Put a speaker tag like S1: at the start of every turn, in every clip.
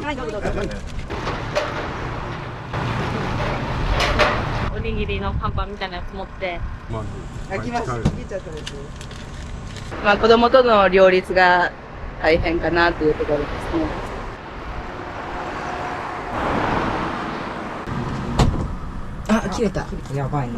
S1: はい、どうぞどうぞ。
S2: おにぎりの看板みたいなやつ持って。
S1: 来ちゃったです。まあ子供との両立が大変かなというところですね。あ、切れた。やばいね。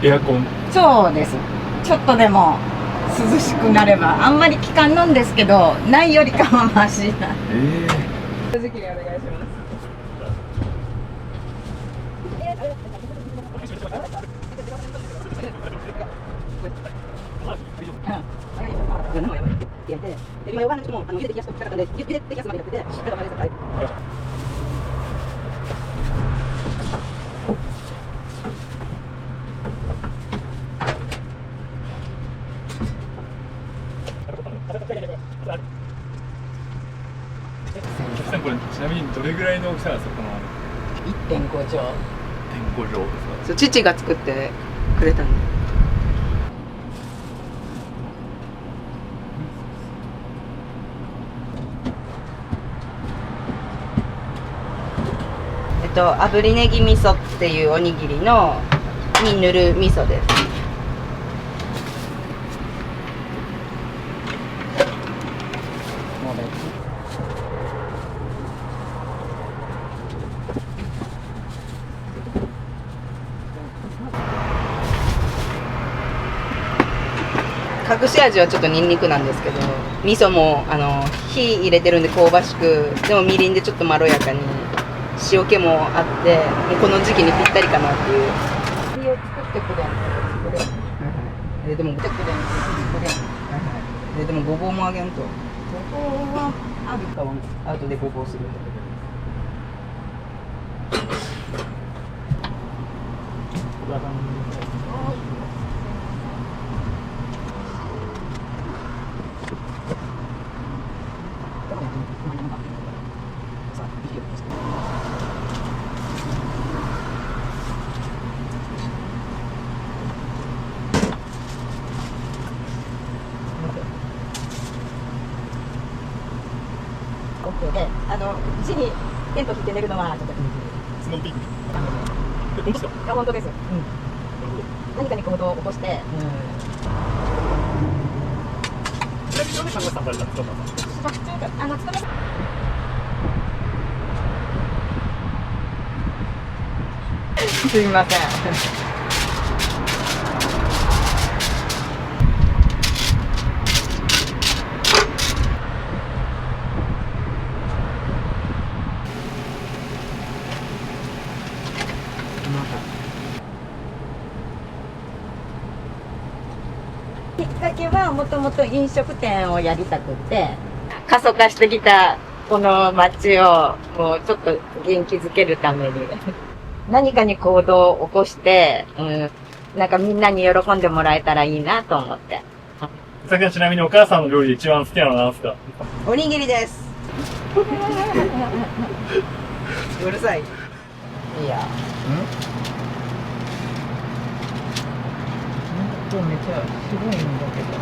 S3: エアコン。
S1: そうです。ちょっとでも涼しくなれば、あんまり効かんのんですけど、ないよりかはマシな。正直にお願いします。今呼ばなくても、茹でてきやすくしたかったんで、茹でてきやすくまでやってて、だから前です。はい。
S3: これちなみにどれぐらいの大きさなんですか、この
S1: 1.5畳。
S3: 1.5畳ですか。
S1: そう、父が作ってくれたんで。炙りネギ味噌っていうおにぎりのに塗る味噌です。隠し味はちょっとニンニクなんですけど、味噌も火入れてるんで香ばしく、でもみりんでちょっとまろやかに、塩気もあって、もうこの時期にぴったりかなっていう。火を作ってくれん。でも作ってくれん。でもごぼうもあげんと。ごぼうはあるかは後でごぼうするんだけど。で、地にテント引いて寝るのはちょっと
S3: スノーピーク。本当ですか。
S1: いや本当です。何かに行動を起こして。
S3: ちなみにどんな看護師さんされたんですか。
S1: すみません。きっかけはもともと飲食店をやりたくて、過疎化してきたこの街をもうちょっと元気づけるために何かに行動を起こして、なんかみんなに喜んでもらえたらいいなと思って。
S3: さきちなみにお母さんの料理で一番好きなのは何ですか。
S1: おにぎりです。うるさい。いや。めっちゃすごいんだけど。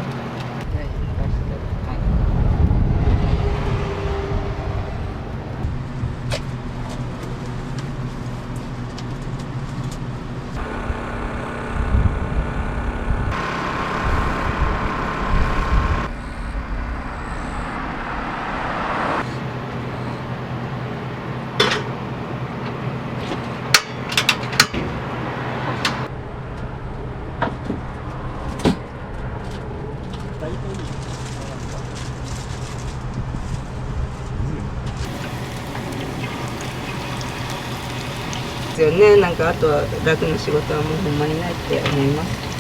S4: ですよね。なんかあとは楽な仕事はもうほんまにないって思います。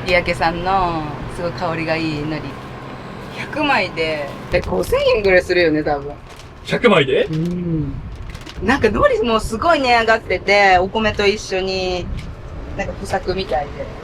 S4: 日焼けさんのすごい香りがいい海苔。100枚で5000円ぐらいするよね、多分。
S3: 100枚で？
S4: うん。なんか海苔もすごい値上がってて、お米と一緒に、なんか不作みたいで。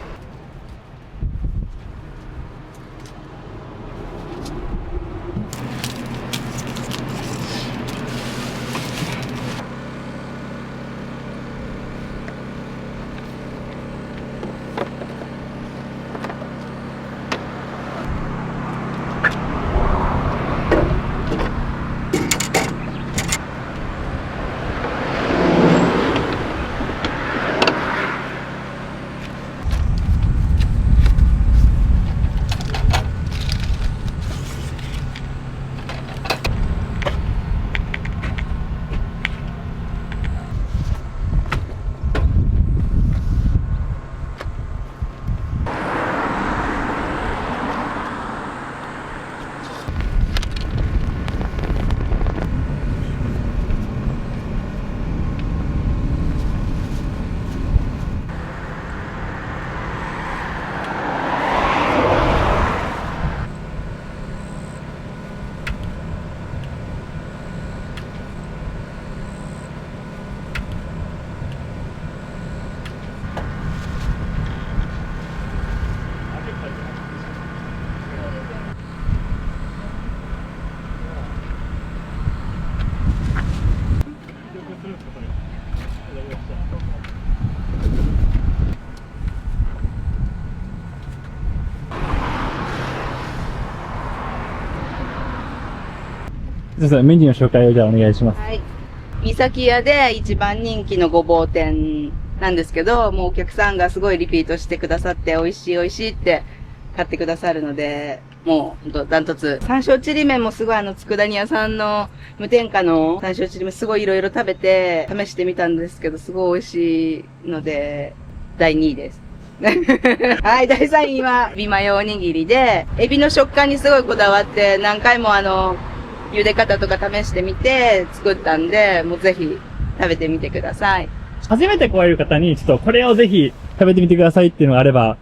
S3: じゃあメニューの紹介をじゃあお願いします。
S4: はい。三崎屋で一番人気のごぼう天なんですけど、もうお客さんがすごいリピートしてくださって、美味しい美味しいって買ってくださるので、もうほんとダントツ。山椒ちりめんもすごい佃煮屋さんの無添加の山椒ちりめんすごいいろいろ食べて、試してみたんですけど、すごい美味しいので、第2位です。はい、第3位は、エビマヨおにぎりで、エビの食感にすごいこだわって、何回も茹で方とか試してみて作ったんで、もうぜひ食べてみてください。
S3: 初めて来られる方に、ちょっとこれをぜひ食べてみてくださいっていうのがあれば。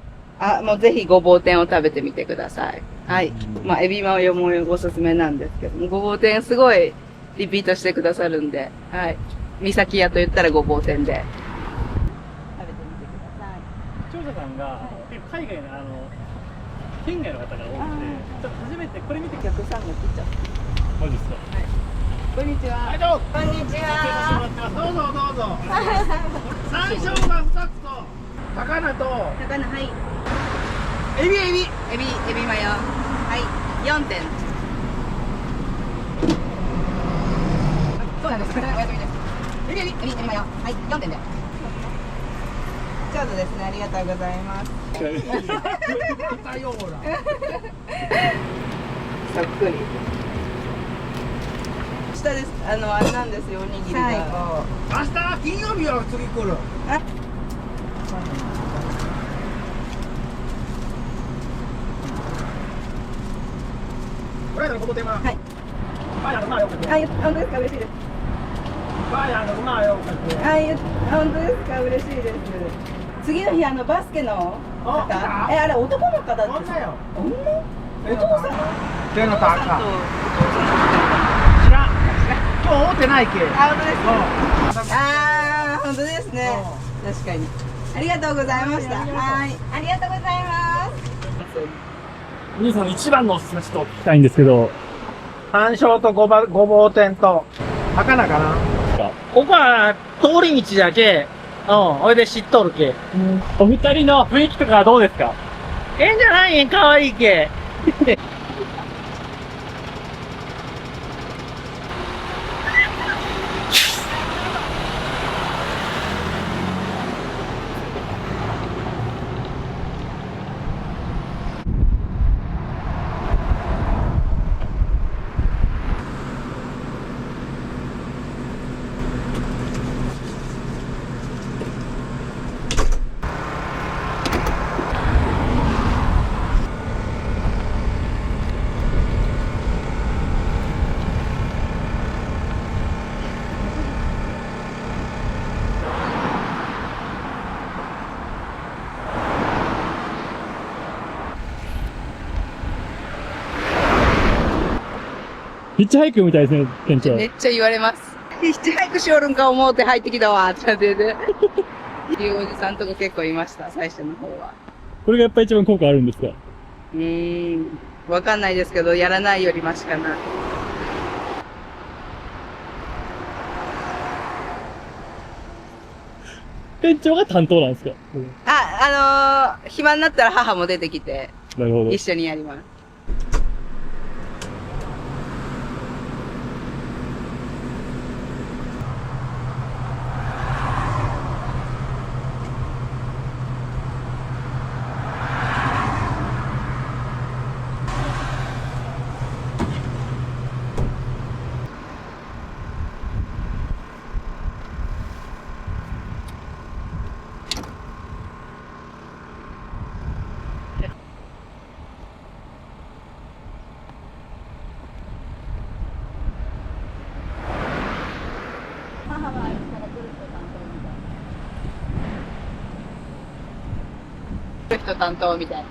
S4: もうぜひごぼう天を食べてみてください。はい。まあ、エビマヨもおすすめなんですけど、ごぼう天すごいリピートしてくださるんで、はい。三崎屋と言ったらごぼう天で。食べてみてください。
S3: 視聴者さんが、結構海外の県外の方が多くて、ちょっと初めてこれ見て
S4: お客さんが来ちゃった。
S3: マジですか？
S4: はい。こんにちは。
S5: はい、どうぞ。
S4: こんにちは。
S5: どうぞどうぞ。山椒が2つと高菜と
S4: 高菜、はい。
S5: エビ。
S4: エビマヨ。はい。4点。そうなんです。お休みです。エビマヨ。はい。4点で。ちょうどですね。ありがとうございます。
S5: 片ようら。
S4: さっくり。下です。あれなんですよ、おにぎりが。
S5: 明日金曜日は次来る。
S4: あ、
S5: これだろ、ここ手間。
S4: はい。
S5: バーヤーのまあよかった。
S4: はい、本当ですか、嬉しいです。
S5: バーヤーのまあよかった。
S4: はい、本当ですか、嬉しいです。次の日、バスケの方。
S5: あ
S4: あれ、男の方です。
S5: 女よ。
S4: 女。お父さん。
S5: 手の高
S4: お父さんとお父
S5: 知らん。今日会うてないけ。
S4: さん。本当ですか。本当ですね。確かに。ありがとうございました。はい、ありがとうございます。
S3: お兄さんの一番のおすすめちょっと聞きたいんですけど。
S5: 山椒とごぼう天と高菜かな。ここは通り道だけ、おいで知っとるけ。
S3: お二人の雰囲気とかはどうですか？
S5: ええんじゃないん、かわいいけ。
S3: ヒッチハイクみたいですね、店長。
S4: めっちゃ言われます。ヒッチハイクしおるんか思うて入ってきたわ、って言って。いうおじさんとか結構いました、最初の方は。
S3: これがやっぱ一番効果あるんですか？
S4: わかんないですけど、やらないよりマシかな。
S3: 店長が担当なんですか？
S4: 暇になったら母も出てきて、
S3: なるほど。
S4: 一緒にやります。人担当みたいな。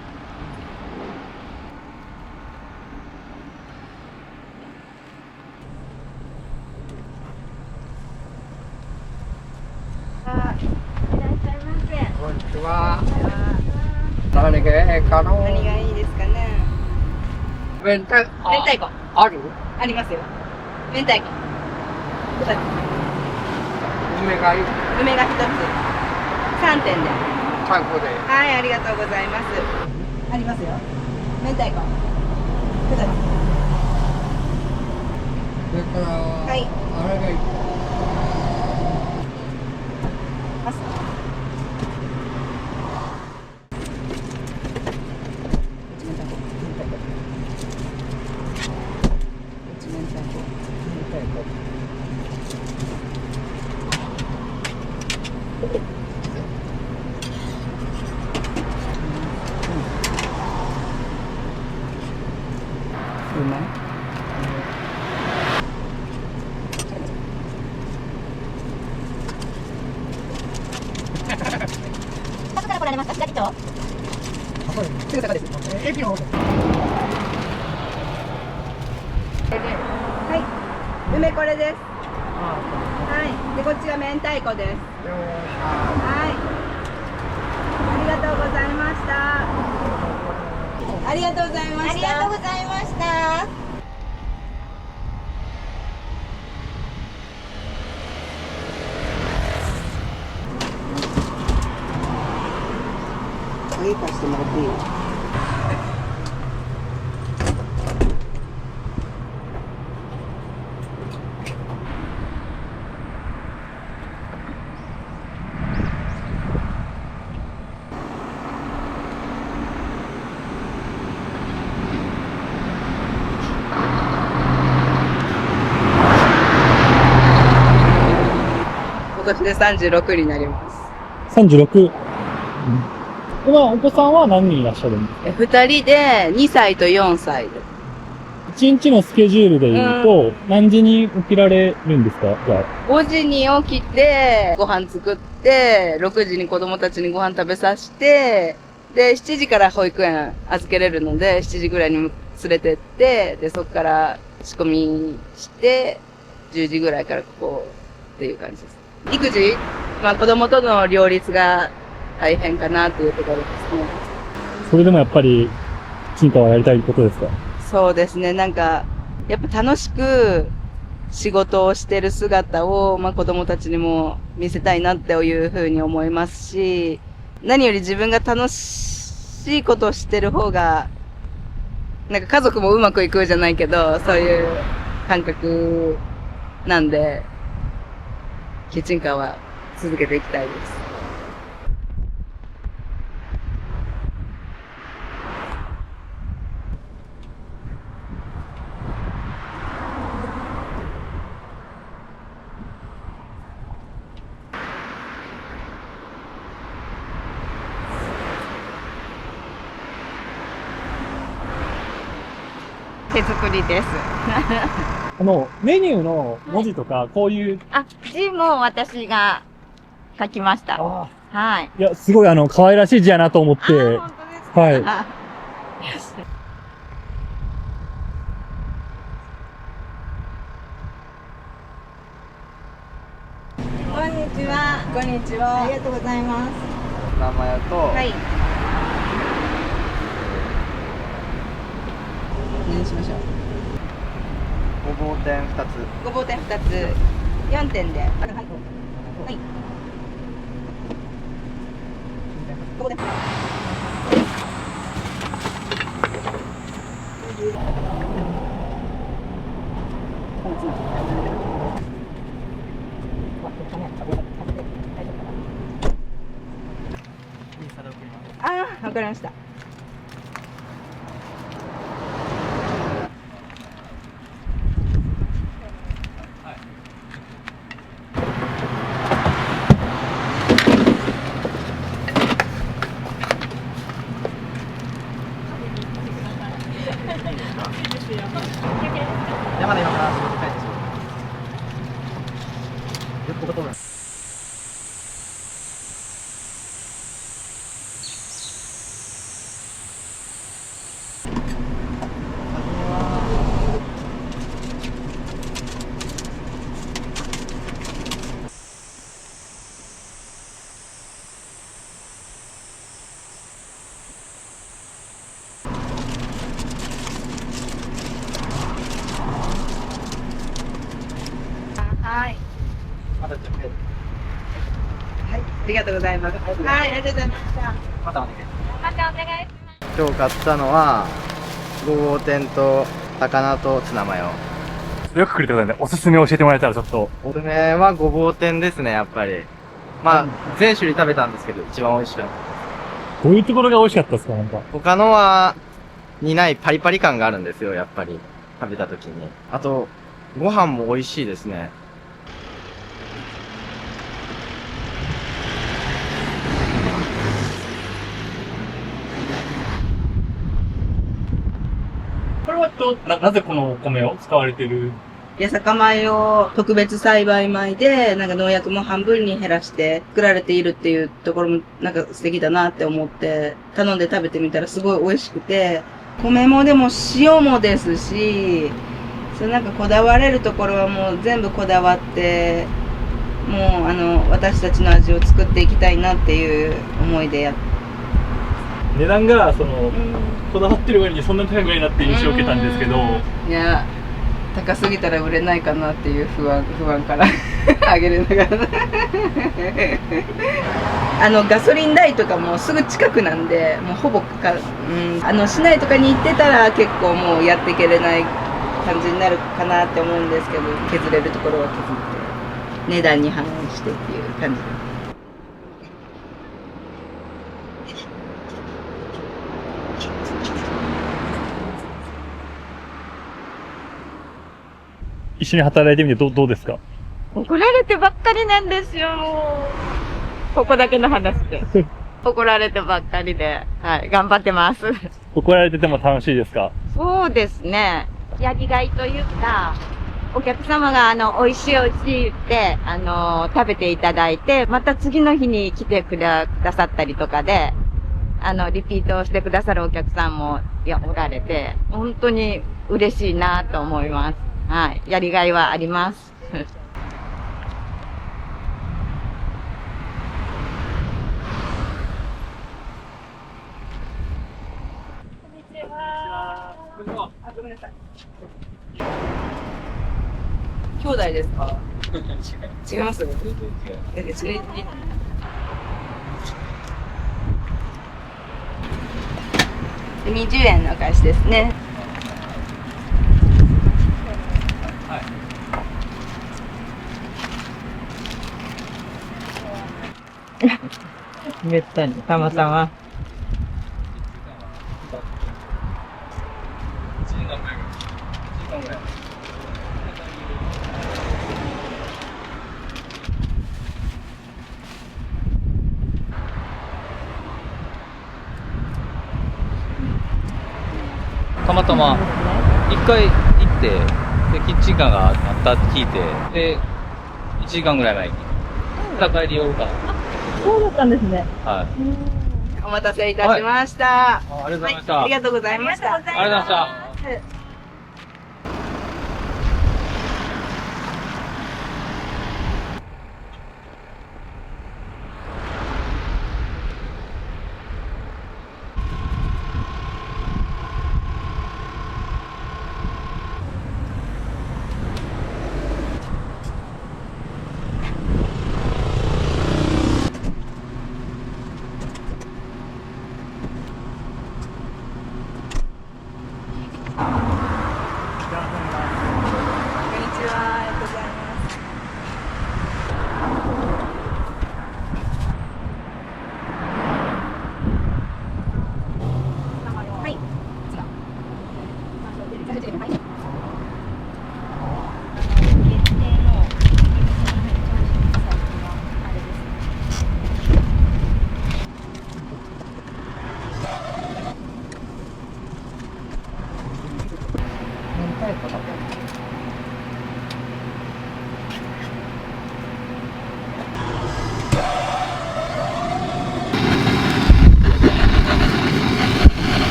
S5: こんにちは。何がええかの？
S4: 何がいいですかね。
S5: 明太
S4: 明太子。
S5: ある？
S4: ありますよ。明太子。
S5: 梅がいい。
S4: 梅が一つ。3点で。
S5: 3個で。
S4: はい、ありがとうございます。ありますよ。明太子。ください。
S5: それから、
S4: はい。
S5: あれがいい。
S4: パスタ。うまい。
S1: どこから来られました？左町？
S4: すぐそこです。
S5: エビの。
S4: はい。梅これです。はい。で、こっちが明太子です。はい。ありがとうございました。ありがとうございました。
S1: ありがとうございました。
S4: 鍵貸してもらっていい？今年で36になります。
S3: 36。今、お子さんは何人いらっしゃるんですか
S4: 2人で2歳と4歳です。
S3: ？1日のスケジュールで言うと、何時に起きられるんですか？じゃあ。
S4: 5時に起きて、ご飯作って、6時に子供たちにご飯食べさせて、で、7時から保育園預けれるので、7時ぐらいに連れてって、で、そこから仕込みして、10時ぐらいからここっていう感じです。育児子供との両立が大変かなっていうところですね。
S3: それでもやっぱり、チンカはやりたいことですか？
S4: そうですね。やっぱ楽しく、仕事をしてる姿を、子供たちにも見せたいなっていうふうに思いますし、何より自分が楽しいことをしてる方が、なんか家族もうまくいくじゃないけど、そういう感覚なんで、キッチンカーは続けていきたいです。
S1: 手作りです。
S3: メニューの文字とか、こういう、
S1: あ、字も私が書きました。
S3: あ
S1: はい。
S3: いや、すごい可愛らしい字やなと思って、
S1: 本当ですか。
S3: はい
S1: あこんにちは。
S4: こんにち
S1: あ
S4: は。
S1: りがとうございます。
S5: 名前と、
S4: はい。何しましょう。
S5: ごぼう天2つ。
S4: ごぼう天2つ、4点で。はい。ごぼう天。ああ、わかりました。
S5: 山で今から仕事帰ってしまう。よくここと思います。
S4: はい。
S5: またちょっと
S4: はい。ありがとうございます。はい、ありがとうございました。
S5: またお願いします。
S2: またお願いします。
S5: 今日買ったのは、ごぼう天と高菜とツナマヨ。
S3: よく来るってことなんで、おすすめ教えてもらえたらちょっと。
S5: おすすめはごぼう天ですね、やっぱり。全種類食べたんですけど、一番美味しかった。
S3: どういうところが美味しかったですか、なんか。
S5: 他のは、にないパリパリ感があるんですよ、やっぱり。食べた時に。あと、ご飯も美味しいですね。
S3: これはなぜこのお米を使われてる？
S4: 八坂米を特別栽培米で、農薬も半分に減らして作られているっていうところも素敵だなって思って頼んで食べてみたらすごい美味しくて、米もでも塩もですし、こだわれるところはもう全部こだわって、もう私たちの味を作っていきたいなっていう思いでやって。
S3: 値段が、こだわってる割にそんなに高くないなって印象を受けたんですけど。
S4: いや、高すぎたら売れないかなっていう不安からあげるのがガソリン代とかもすぐ近くなんで、もうほぼ市内とかに行ってたら結構もうやっていけれない感じになるかなって思うんですけど、削れるところは削って値段に反映してっていう感じです。
S3: 一緒に働いてみてどうですか？
S1: 怒られてばっかりなんですよ、もう。ここだけの話で。怒られてばっかりで、はい、頑張ってます。
S3: 怒られてても楽しいですか？
S1: そうですね。やりがいというか、お客様が美味しい美味しい言って、食べていただいて、また次の日に来てくださったりとかで、リピートをしてくださるお客さんもおられて、本当に嬉しいなと思います。はい。やりがいはあります。
S4: 今兄弟ですか？違います？
S3: 全然違う。
S4: 20円のお返しですね。
S1: めったに、たまたま。
S3: 1時間ぐらい。1時間ぐらい。たまたま一回行ってでキッチンカーがあったって聞いてで1時間ぐらい前にまた帰り寄るか。
S1: そうだったんですね。
S3: はい。
S4: お待たせいたしました。
S3: ありがとうございました。
S4: ありがとうございました。
S3: ありがとうございました。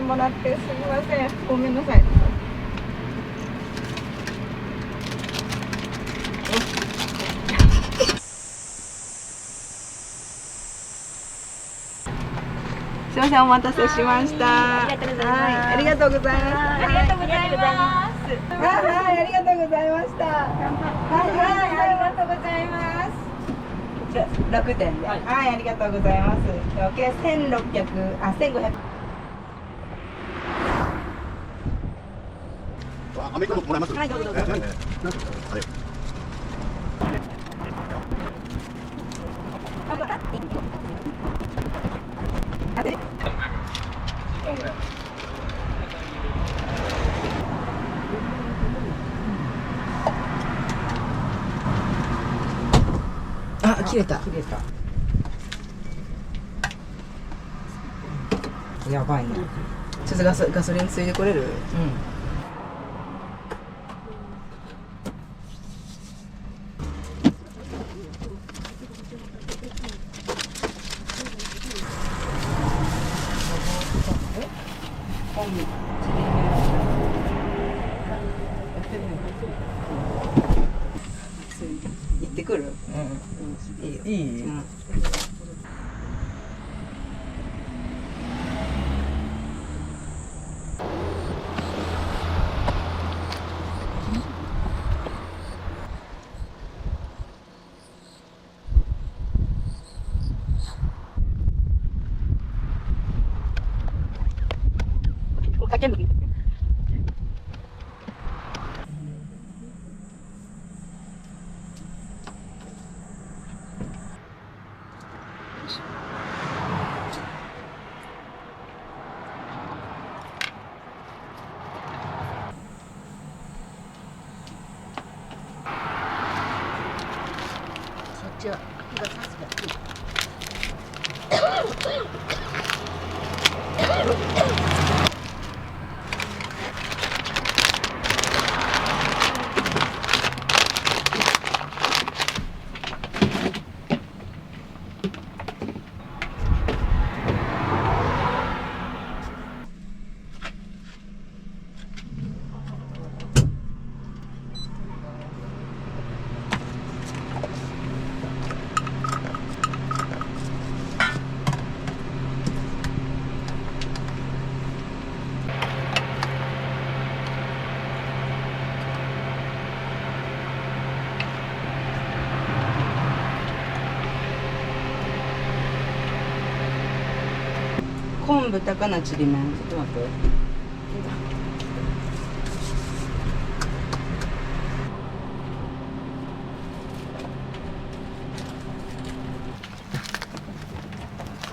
S1: もらってすみません。ごめんなさい。
S4: すみません、お待たせしました。ありがとうございます。
S1: ありがとうございます。
S4: はい、ありがとうございました。
S1: はい、ありがとうございます。
S4: 楽天で。はい、ありがとうございます。計1600、1500。
S6: アメリカももらえます。
S4: はい、どうぞどうぞ。
S6: はい。
S4: あ、切れた。
S1: 切れた。やばいな。
S4: ちょっとガソリンついてこれる？
S1: うん。
S4: 行ってくる？
S1: うん。
S4: いいよ。
S1: いい。
S4: うん。
S1: かける。そっちは火がさすがいい。
S4: 丼豚かなちりめん。
S1: ちょっと待って。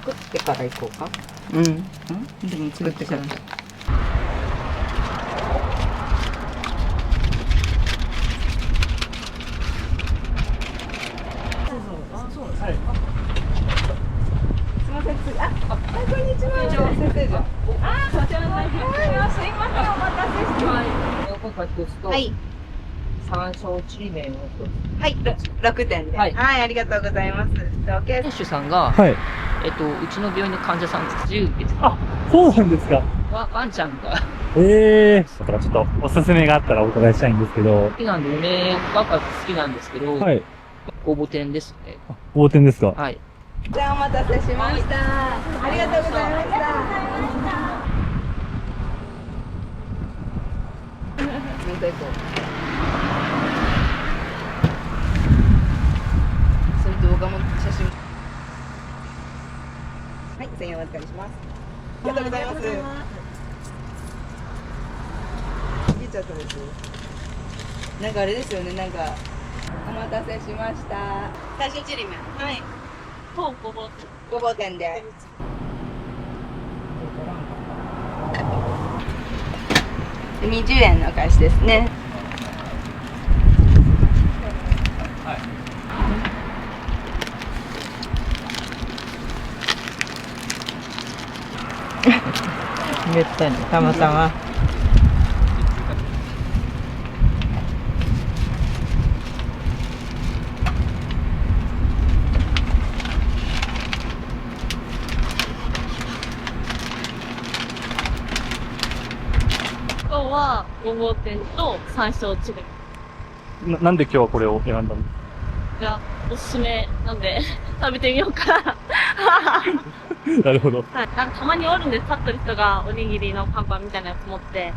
S1: 作ってから行こうか。
S4: うん。でも作ってから。すみません、こんにちは。先生じゃん。
S1: すいません、お待たせして。横か一つと、
S4: はい。
S1: 山椒ちりめんを一
S4: はい、6点で。
S1: は
S4: はいい、ありがとうございます。ケー
S6: 店主さんが、
S7: はい。
S6: うちの病院の患者さん10です
S7: あ、そうなんですか。
S6: ワンちゃんが
S7: だからちょっとおすすめがあったらお伺いしたいんですけど。
S6: 好きなんで、梅ばっか好きなんですけど、
S7: はい。
S6: ごぼ天ですね。
S7: 横転ですか。
S6: はい。
S4: じゃあお待たせしました。ありがとうございました。明太子。それ動画も写真。はい、1000円お預かりします。ありがとうございます。聞いちゃったです。なんかあれですよね、なんか。お待たせしました。最初ちりめん。はい。
S2: とごぼう。
S4: ごぼう天で。20円のお返しですね。
S1: めったに、たまたま。
S2: 今日はごぼう天と山椒チリメン。
S7: なんで今日はこれを選んだの？
S2: がおすすめなんで食べてみようかな。
S7: なるほど。
S2: はい。なんかたまにおるんです、立ってる人がおにぎりのパンパンみたいなやつ持って。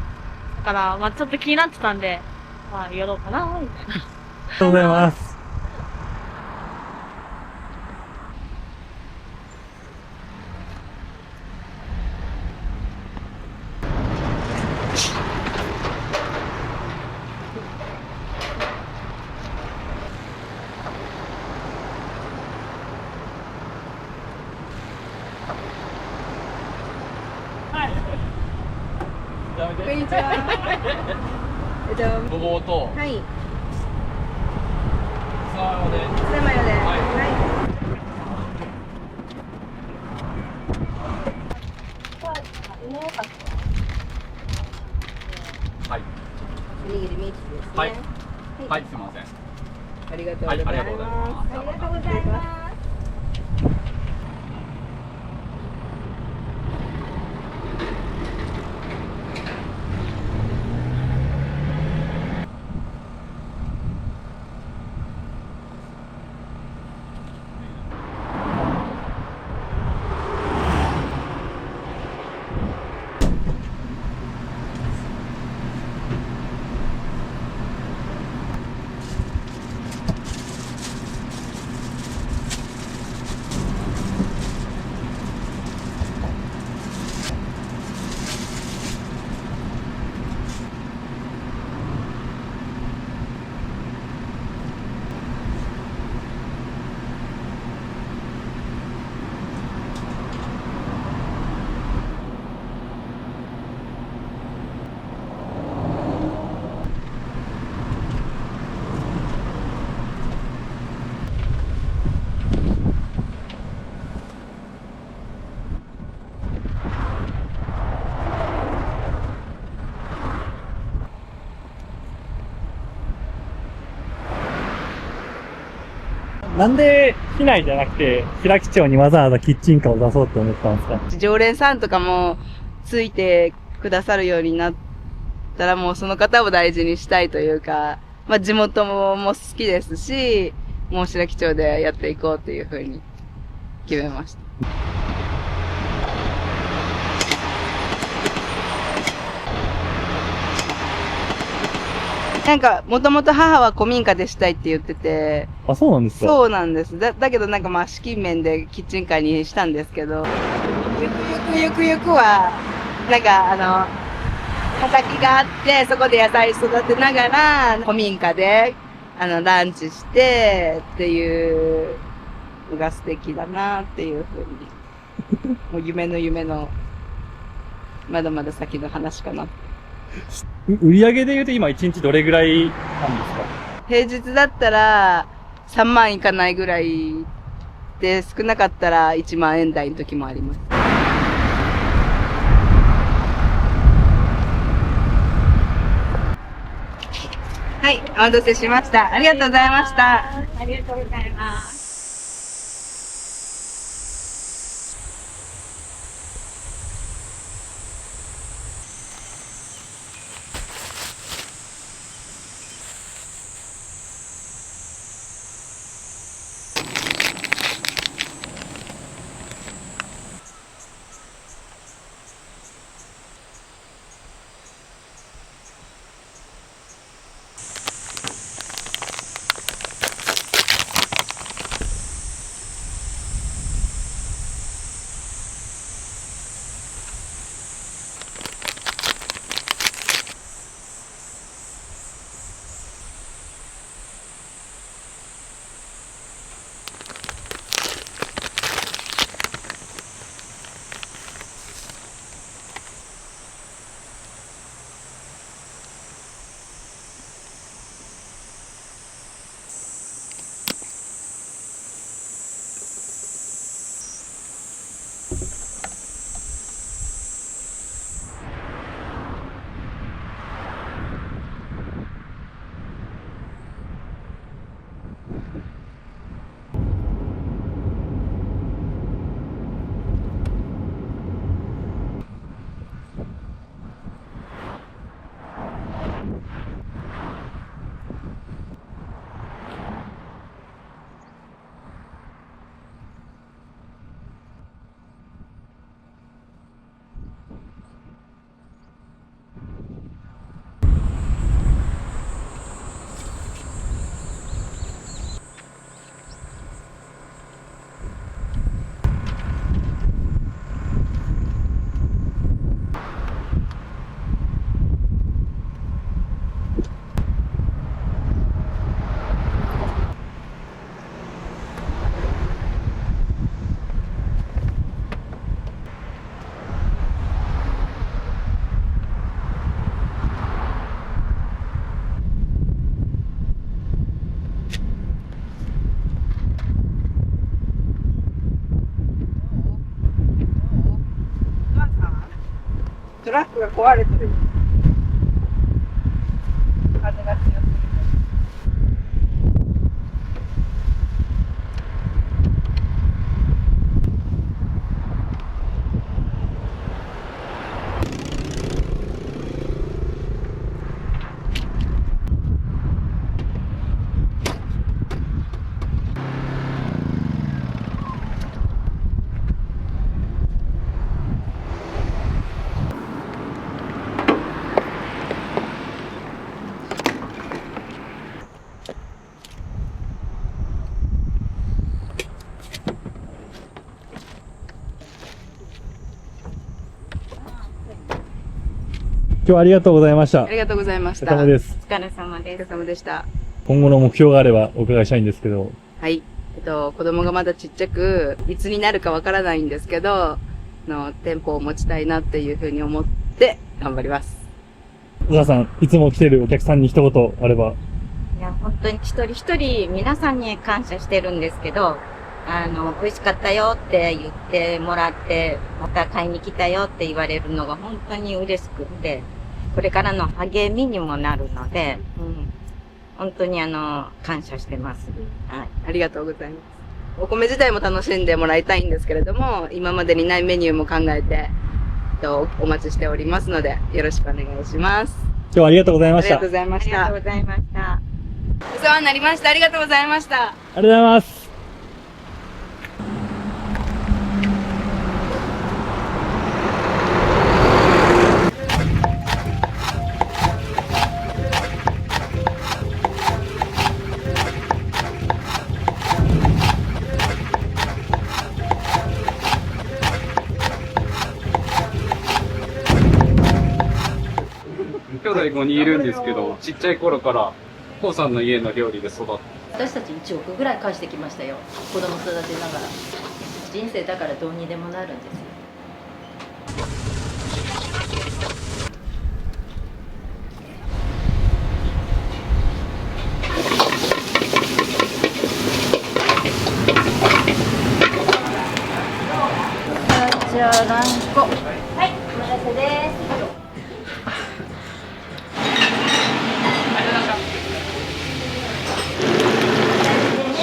S2: だから、まあちょっと気になってたんで、まあやろうかな、みたいな。
S7: ありがとうございます。
S4: こんにちは。
S3: ごぼうと、
S4: はい。
S3: ツナマヨで。
S4: ツナマヨで。
S3: はいはい。
S4: おにぎり3つですね。
S3: はい。はい、すみません。
S4: ありがとうございます。
S3: はいありがとうございます
S4: ありがとうございます。
S7: なんで市内じゃなくて白木町にわざわざキッチンカーを出そうって思ったんですか？
S4: 常連さんとかもついてくださるようになったらもうその方を大事にしたいというか、まあ地元も好きですし、もう白木町でやっていこうっていうふうに決めました。なんか、もともと母は古民家でしたいって言ってて、
S7: あ、そうなんですか？
S4: そうなんです。だけどなんかまあ資金面でキッチンカーにしたんですけど、ゆくゆくは、なんか畑があって、そこで野菜育てながら、古民家で、ランチして、っていうのが素敵だなっていうふうに。もう夢の、まだまだ先の話かな。
S7: 売り上げで言うと今1日どれぐらいなんですか？
S4: 平日だったら3万いかないぐらいで、少なかったら1万円台の時もあります。はい、お待たせしました。ありがとうございました。
S1: ありがとうございます。
S4: トラックが壊れてる。風が強すぎて。
S7: 今日はありがとうございました。
S4: ありがとうございまし
S7: お疲
S4: た。
S7: れ様です。
S1: お疲れ様
S4: お疲れ
S1: です。
S4: 様でした。
S7: 今後の目標があればお伺いしたいんですけど。
S4: はい。子供がまだちっちゃく、いつになるかわからないんですけど、店舗を持ちたいなっていうふうに思って頑張ります。
S7: 小沢さん、いつも来てるお客さんに一言あれば。
S1: いや、本当に一人一人皆さんに感謝してるんですけど、美味しかったよって言ってもらって、また買いに来たよって言われるのが本当に嬉しくって、これからの励みにもなるので、本当に感謝してます。はい。
S4: ありがとうございます。お米自体も楽しんでもらいたいんですけれども、今までにないメニューも考えて、お待ちしておりますので、よろしくお願いします。
S7: 今日はありがとうございました。
S4: ありがとうございました
S1: ありがとう。ございました。
S4: お世話になりました。ありがとうございました。
S7: ありがとうございます。
S8: 兄弟5人いるんですけど、ちっちゃい頃から、コウさんの家の料理で育って。
S9: 私たち1億ぐらい返してきましたよ。子供育てながら。人生だからどうにでもなるんですよ。じゃあ何個。はい、お待たせです。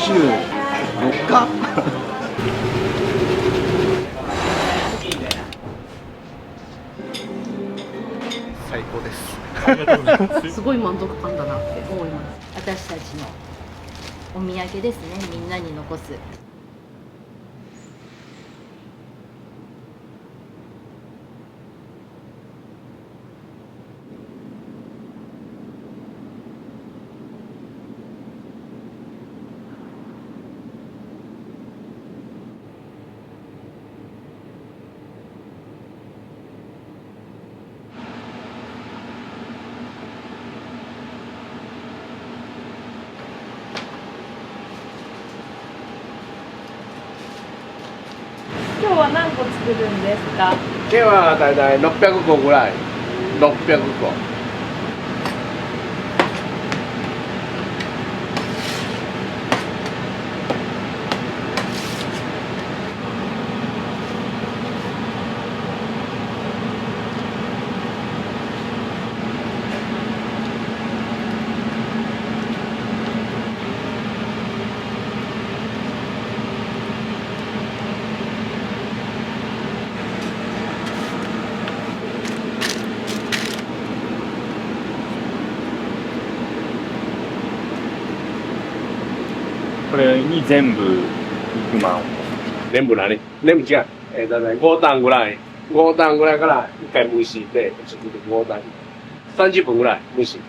S5: 週4日最高です。
S7: ありがとうございます。
S9: すごい満足感だなって思います。私たちのお土産ですね。みんなに残す。
S2: 今日は何個作るんですか？
S10: 今日はだいたい600個ぐらい。600個。
S7: これに全部肉まんを。
S10: 全部何？全部違う。だいたい5ターンぐらい。5ターンぐらいから1回蒸して、ちょっと5ターン。30分ぐらい蒸し。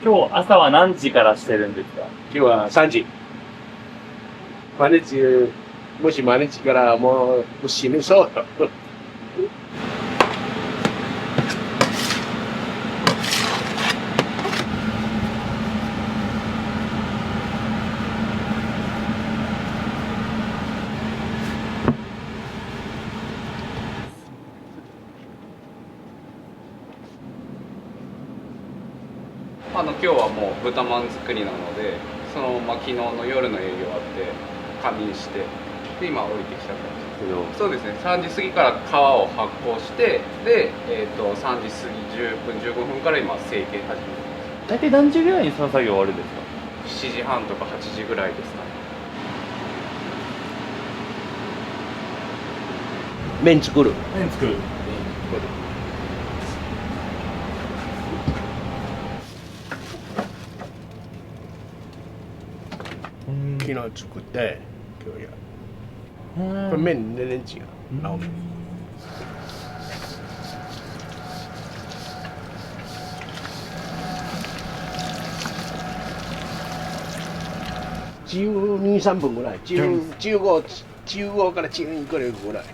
S7: 今日朝は何時からしてるんですか？
S10: 今日は3時。毎日、もし毎日からもう死ぬそう。
S8: 今日はもう豚まん作りなので、そのまま昨日の夜の営業あって仮眠して、で今降りてきた感じですけど、そうですね、3時過ぎから皮を発酵して、で、3時過ぎ10分15分から今成形始めてます。
S7: 大体何時ぐらいにその作業終わるんですか
S8: 7時半とか8時ぐらいですかね。
S10: 麺作る。
S7: 麺作る。
S10: 昨日作って、今日やる。これ麺全然違う。青麺。12、3分ぐらい。15から12くらいぐらい。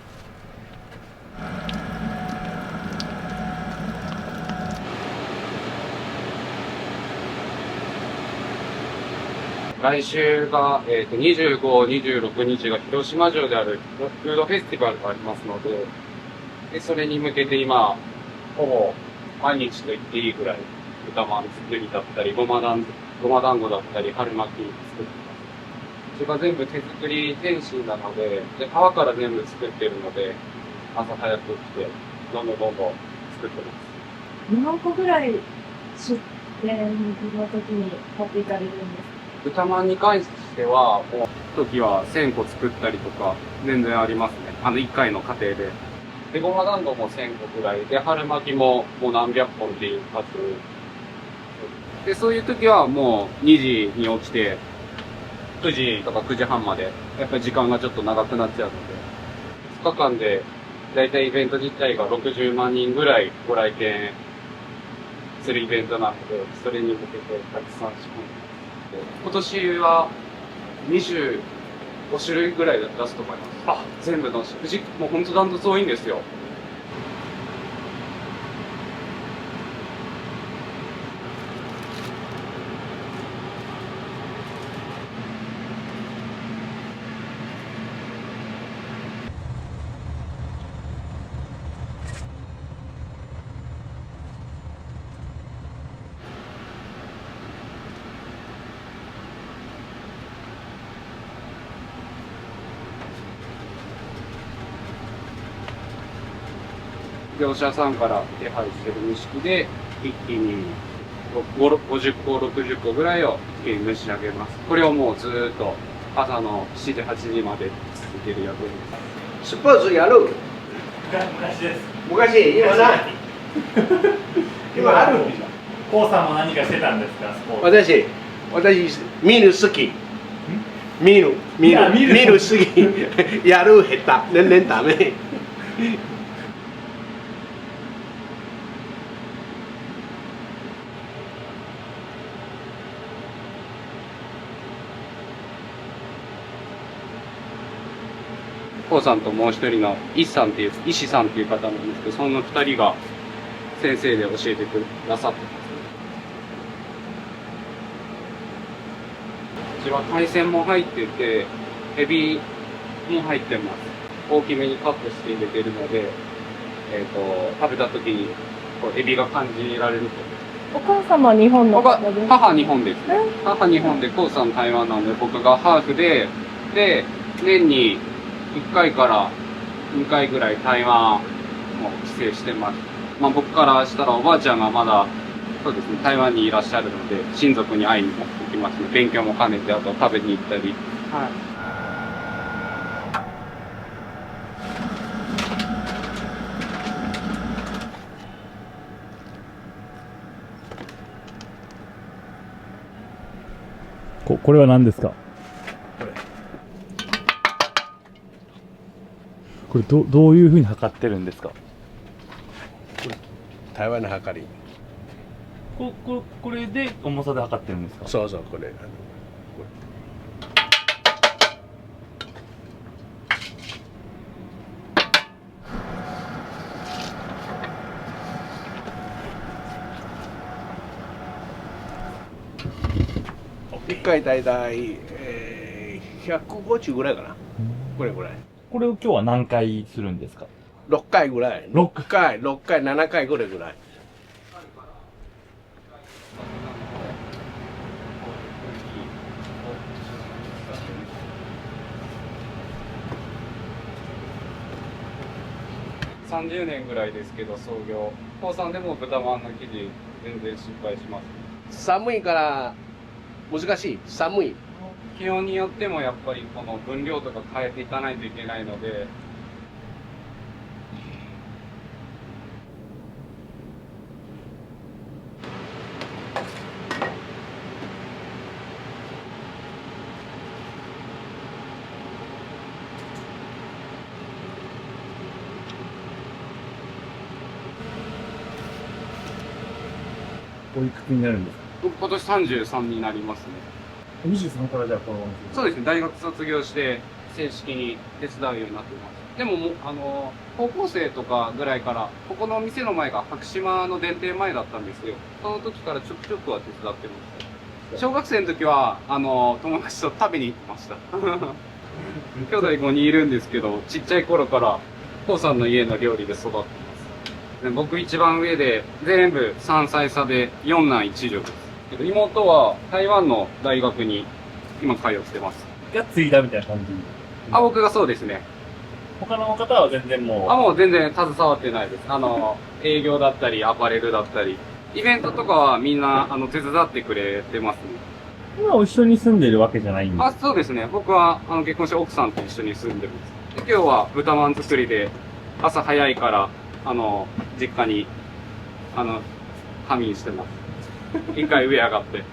S8: 来週が、25、26日が広島城であるフードフェスティバルがありますので、それに向けて今、ほぼ毎日と言っていいぐらい豚まん作りだったり、ごま団子だったり、春巻き作ってます。それが全部手作り点心なので、皮から全部作ってるので、朝早く起きて、どんどん作ってます。
S2: 何個ぐらい出店の時に買っていかれるんですか？
S8: 豚まんに関しては、もう、時は1000個作ったりとか、全然ありますね。1回の過程で。で、ごま団子も1000個ぐらいで、春巻きももう何百本っていう数。で、そういう時はもう2時に起きて、9時とか9時半まで、やっぱり時間がちょっと長くなっちゃうので、2日間で、だいたいイベント自体が60万人ぐらいご来店するイベントなので、それに向けてたくさん仕込んで今年は25種類ぐらい出すと思います。全部のもう本当ダントツ多いんですよ。業者さんから手配してる蒸し器で、一気に50個、60個ぐらいを一気に蒸し上げます。これをもうずーっと朝の7時、8時まで続ける役です。
S10: スポーツやる？
S7: 昔です。
S10: 昔、今ない。今ある？
S7: コウさんも何かしてたんですか、スポーツ。
S10: 私、見る好き。見る好き。やる下手。全然ダメ。
S8: コウさんともう一人の石さんっていう方なんですけど、その二人が先生で教えてくださってます。うちは海鮮も入ってて、エビも入ってます。大きめにカットして入れてるので、食べた時にこうエビが感じられると。
S2: お母様は日本の方ですか？
S8: 母日本ですね。母日本で、コウさん台湾なので、僕がハーフで、年に1回から2回ぐらい台湾を帰省してます。まあ僕からしたらおばあちゃんがまだ、そうですね、台湾にいらっしゃるので、親族に会いに行きますね。勉強も兼ねて、あと食べに行ったり。はい。
S7: これは何ですか？これどういうふうに測ってるんですか？
S10: 台湾の測り。
S7: これで重さで測ってるんですか？
S10: そうそう、これ。1回だいたい150ぐらいかな。これぐらい。
S7: これを今日は何回するんですか
S10: ？6回ぐらい。6回、7回ぐらい。
S8: 30年ぐらいですけど、創業。コウさんでも豚まんの生地、全然失敗します。
S10: 寒いから難しい。寒い。
S8: 気温によってもやっぱりこの分量とか変えていかないといけないので、
S7: おいくつになるんですか？
S8: 今年33になりますね。
S7: 23からじゃあこのお店？
S8: そうですね、大学卒業して正式に手伝うようになってます。でももう、高校生とかぐらいから、ここの店の前が白島の電停前だったんですよ。その時からちょくちょくは手伝ってました。小学生の時は、友達と食べに行ってました。兄弟5人いるんですけど、ちっちゃい頃から、コウさんの家の料理で育ってます。で僕一番上で、全部3歳差で4男1女です。妹は台湾の大学に今通ってます。
S7: が継いだみたいな感じ？
S8: 僕がそうですね。
S7: 他の方は全然もう？
S8: もう全然携わってないです。営業だったり、アパレルだったり、イベントとかはみんな、手伝ってくれてますね。
S7: 今一緒に住んでるわけじゃないんですか？
S8: そうですね。僕は、結婚して奥さんと一緒に住んでます。で今日は豚まん作りで、朝早いから、実家に、仮眠してます。一回上上がって。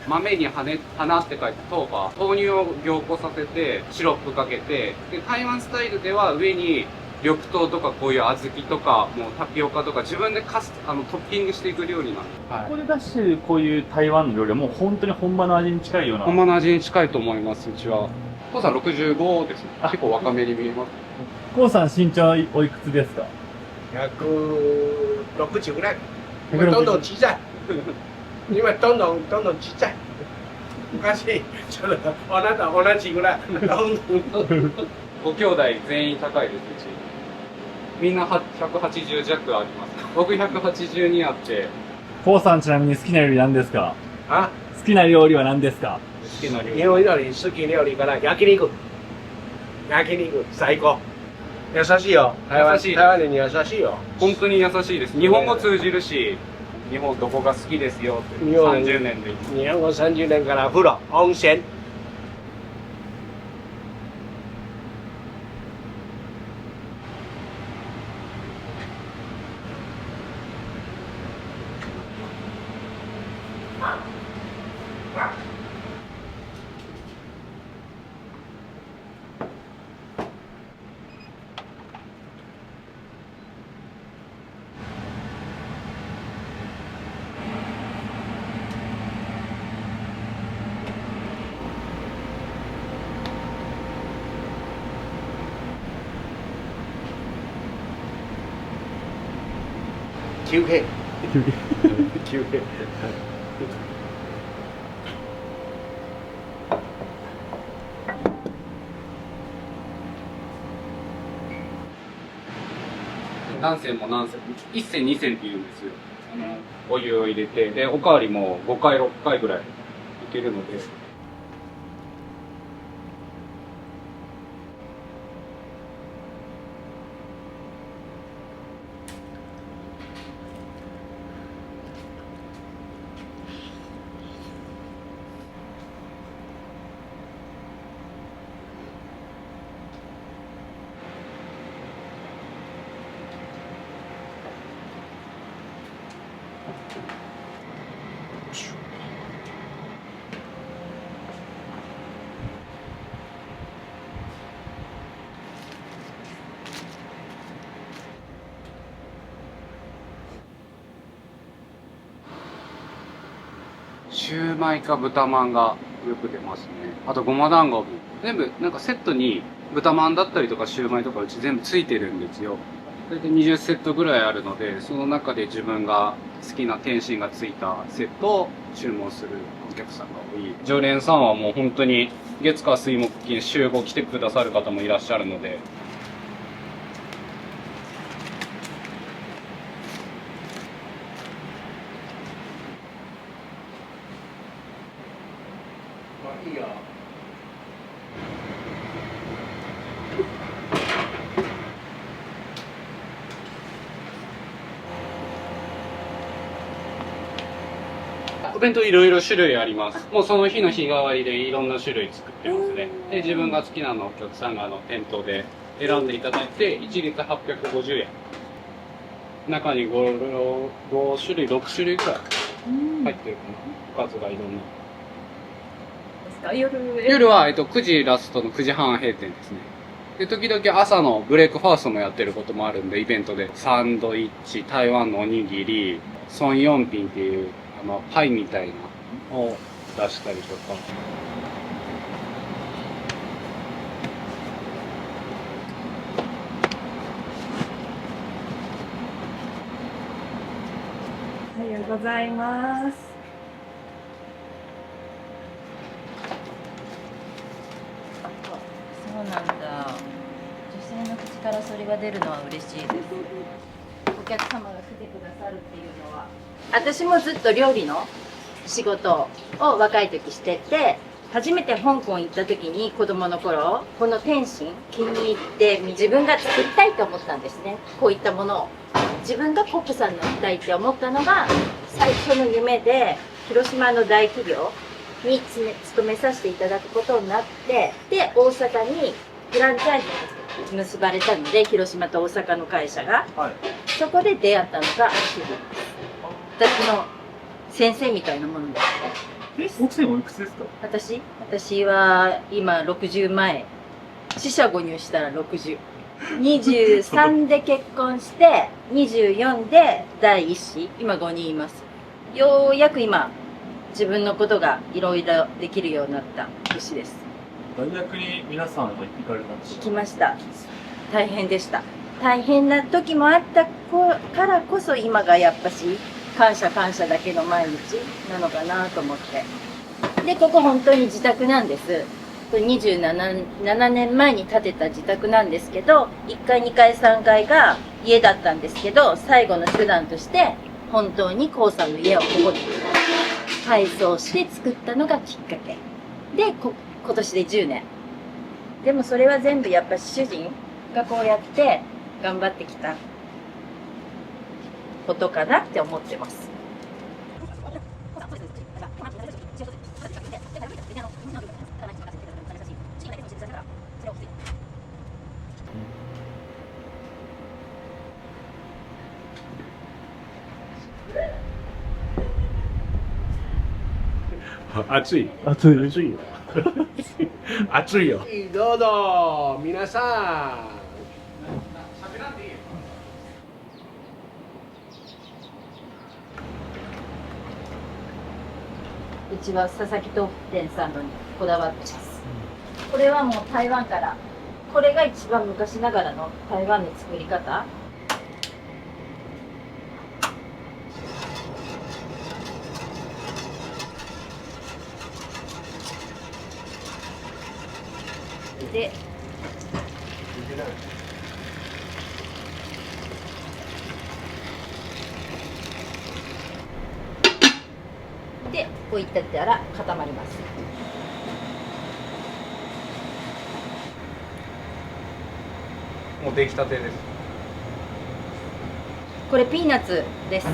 S8: 豆に花って書いて豆腐、豆乳を凝固させて、シロップかけて、で、台湾スタイルでは上に緑豆とかこういう小豆とか、もうタピオカとか自分でトッピングしていく料理なんです。
S7: ここで出してるこういう台湾の料理はもう本当に本場の味に近いような。
S8: 本場の味に近いと思います、うちは。コウさん65ですね。結構若めに見えます。
S7: コウさん身長おいくつですか
S10: ？160ぐらい。今どんどん小さい。今どんどん小さい。昔、ちょっとあなた同じぐらい。
S8: ご兄弟全員高いです、うち。みんな180弱あります。僕182あって。
S7: コウさんちなみに好きな料理何ですか？好きな料理は何ですか？
S8: きな料理。
S10: 日本料理好き料理から焼肉。焼肉、最高。優しいよ。
S8: 優しい
S10: 台湾人に優しいよ。
S8: 本当に優しいです。日本語通じるし、日本どこが好きですよって
S10: 日本
S8: 30年で。
S10: 日本語30年から風呂、温泉。休憩。休憩。
S8: 何銭も何銭も、1銭2銭って言うんですよ。お湯を入れて、で、おかわりも5回6回ぐらいいけるので。シューマイか豚まんがよく出ますね。あとごま団子も。全部なんかセットに豚まんだったりとかシューマイとかうち全部ついてるんですよ。それで20セットぐらいあるので、その中で自分が好きな点心がついたセットを注文するお客さんが多い。常連さんはもう本当に月火水木金週5来てくださる方もいらっしゃるので、
S10: いいよ。
S8: お弁当いろいろ種類あります。もうその日の日替わりでいろんな種類作ってますね。で、自分が好きなのをお客さんが店頭で選んでいただいて、一律850円。中に5種類、6種類くらい入ってるかな。おかずがいろんな。夜は、9時ラストの9時半閉店ですね。で、時々朝のブレイクファーストもやってることもあるんで、イベントで。サンドイッチ、台湾のおにぎり、ソンヨンピンっていう、パイみたいなを出したりとか。
S1: おはようございます。
S9: そうなんだ。女性の口からそれが出るのは嬉しいです。お客様が来てくださるっていうのは。私もずっと料理の仕事を若い時してて、初めて香港行った時に子供の頃、この点心気に入って自分が作りたいと思ったんですね。こういったものを。自分がコックさんになりたいって思ったのが最初の夢で、広島の大企業に勤めさせていただくことになって、で、大阪にフランチャイズが結ばれたので、広島と大阪の会社が。はい、そこで出会ったのが主人です。私の先生みたいなものです。
S7: 奥さんおいくつですか？
S9: 私は今60前。四捨五入したら60。23で結婚して、24で第一子。今5人います。ようやく今、自分のことがいろいろできるようになった年です。
S7: 大学に皆さんは行かれたんですか？
S9: 行きました。大変でした。大変な時もあったからこそ今がやっぱし感謝だけの毎日なのかなと思って。で、ここ本当に自宅なんです。これ27年前に建てた自宅なんですけど、1階、2階、3階が家だったんですけど、最後の手段として本当にコウさんの家をここに改装して作ったのがきっかけで、今年で10年。でもそれは全部やっぱ主人がこうやって頑張ってきたことかなって思ってます。
S10: 暑い。
S7: 暑い。
S10: 暑いよ。暑いよ。どうぞ、皆さん。
S9: うちは佐々木豆腐店さんのにこだわってます。これはもう台湾から、これが一番昔ながらの台湾の作り方。で、こういったったら固まります。
S3: もう出来たてです。
S9: これピーナッツです。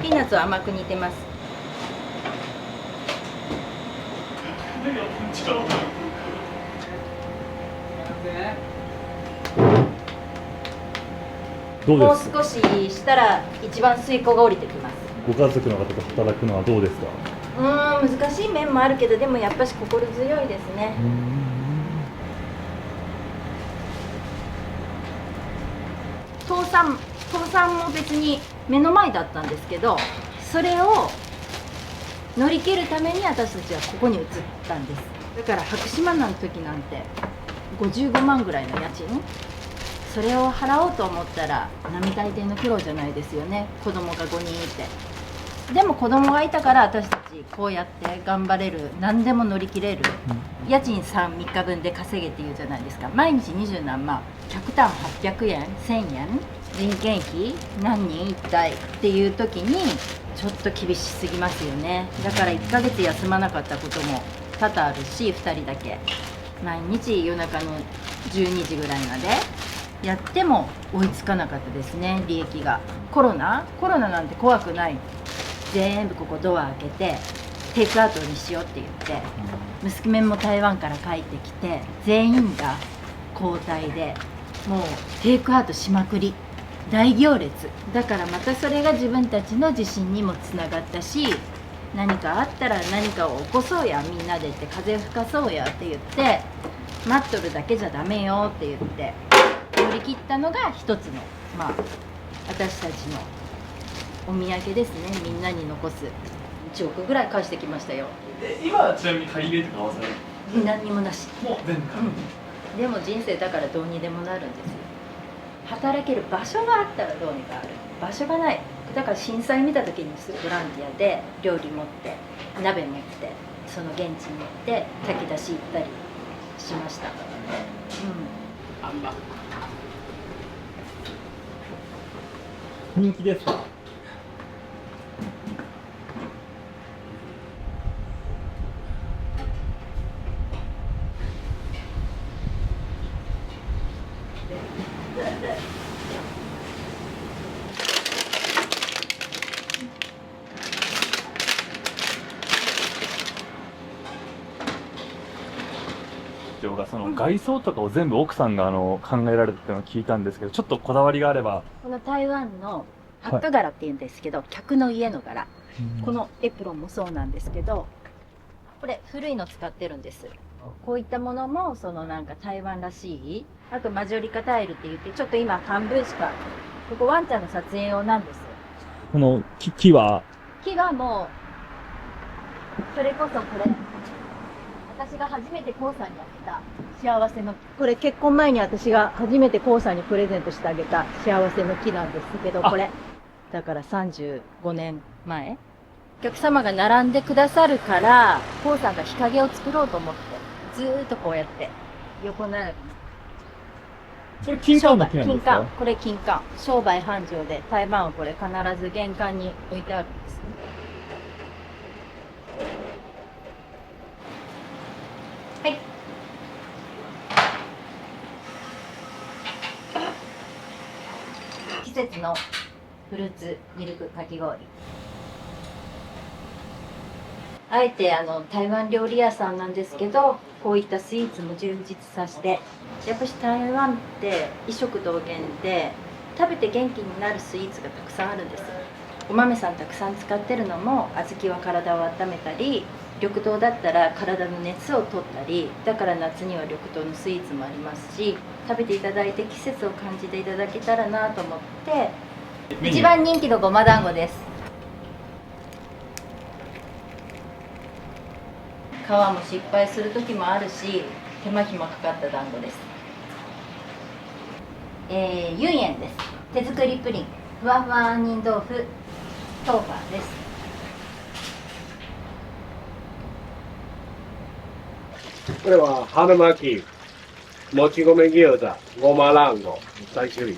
S9: ピーナッツは甘く煮てます。もう
S7: どうです
S9: 少ししたら一番水耕が降りてきます。
S7: ご家族の方と働くのはどうですか？
S9: 難しい面もあるけど、でもやっぱし心強いですね。倒産も別に目の前だったんですけど、それを乗り切るために私たちはここに移ったんです。だから白島の時なんて55万ぐらいの家賃、それを払おうと思ったら並大抵の苦労じゃないですよね。子供が5人いて、でも子供がいたから私たちこうやって頑張れる、何でも乗り切れる。家賃3日分で稼げっていうじゃないですか。毎日20何万、客単800円1000円、人件費何人一体っていう時にちょっと厳しすぎますよね。だから1ヶ月休まなかったことも多々あるし、2人だけ毎日夜中の12時ぐらいまでやっても追いつかなかったですね、利益が。コロナなんて怖くない。全部ここドア開けてテイクアウトにしようって言って、娘も台湾から帰ってきて全員が交代でもうテイクアウトしまくり、大行列だから、またそれが自分たちの自信にもつながったし、何かあったら何かを起こそうや、みんなでって風吹かそうやって言って、待っとるだけじゃダメよって言って乗り切ったのが一つの、私たちのお土産ですね。みんなに残す。1億ぐらい返してきましたよ。
S7: 今はちなみに借り入れとか合わせない？
S9: 何にもなし。
S7: もう全部借り入
S9: でも人生だからどうにでもなるんですよ。働ける場所があったらどうにかある。場所がない。だから震災見た時にボランティアで料理持って鍋持ってその現地に行って炊き出し行ったりしました。
S7: 人気ですか？その外装とかを全部奥さんが考えられたっていうのを聞いたんですけど、ちょっとこだわりがあれば。
S9: この台湾のハッカ柄っていうんですけど、客の家の柄、このエプロンもそうなんですけど、これ古いの使ってるんです。こういったものもそのなんか台湾らしい。あとマジョリカタイルって言って、ちょっと今半分しか、ここワンちゃんの撮影用なんです。
S7: この木は
S9: もうそれこそこれ私が初めてコウさんにあげた幸せの、これ結婚前に私が初めてコウさんにプレゼントしてあげた幸せの木なんですけど、これだから35年前、お客様が並んでくださるからコウさんが日陰を作ろうと思ってずーっとこうやって横並び。
S7: これ金柑の木なんですか？
S9: これ金柑、商売繁盛で台湾はこれ必ず玄関に置いてあるんです。節のフルーツミルクかき氷。あえて台湾料理屋さんなんですけど、こういったスイーツも充実させて、やっぱし台湾って異食同源で食べて元気になるスイーツがたくさんあるんです。お豆さんたくさん使ってるのも、小豆は体を温めたり、緑豆だったら体の熱を取ったり、だから夏には緑豆のスイーツもありますし、食べていただいて季節を感じていただけたらなと思って、一番人気のごま団子です。皮も失敗する時もあるし、手間暇かかった団子です。ユンエンです。手作りプリン、ふわふわ杏仁豆腐豆腐です。
S10: これは春巻き、もち米餃子、ごま団子、3種類。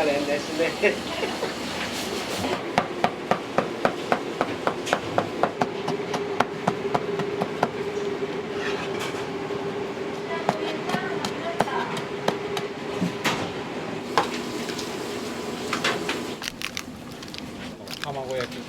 S10: ゃれんですね。
S8: 卵焼き。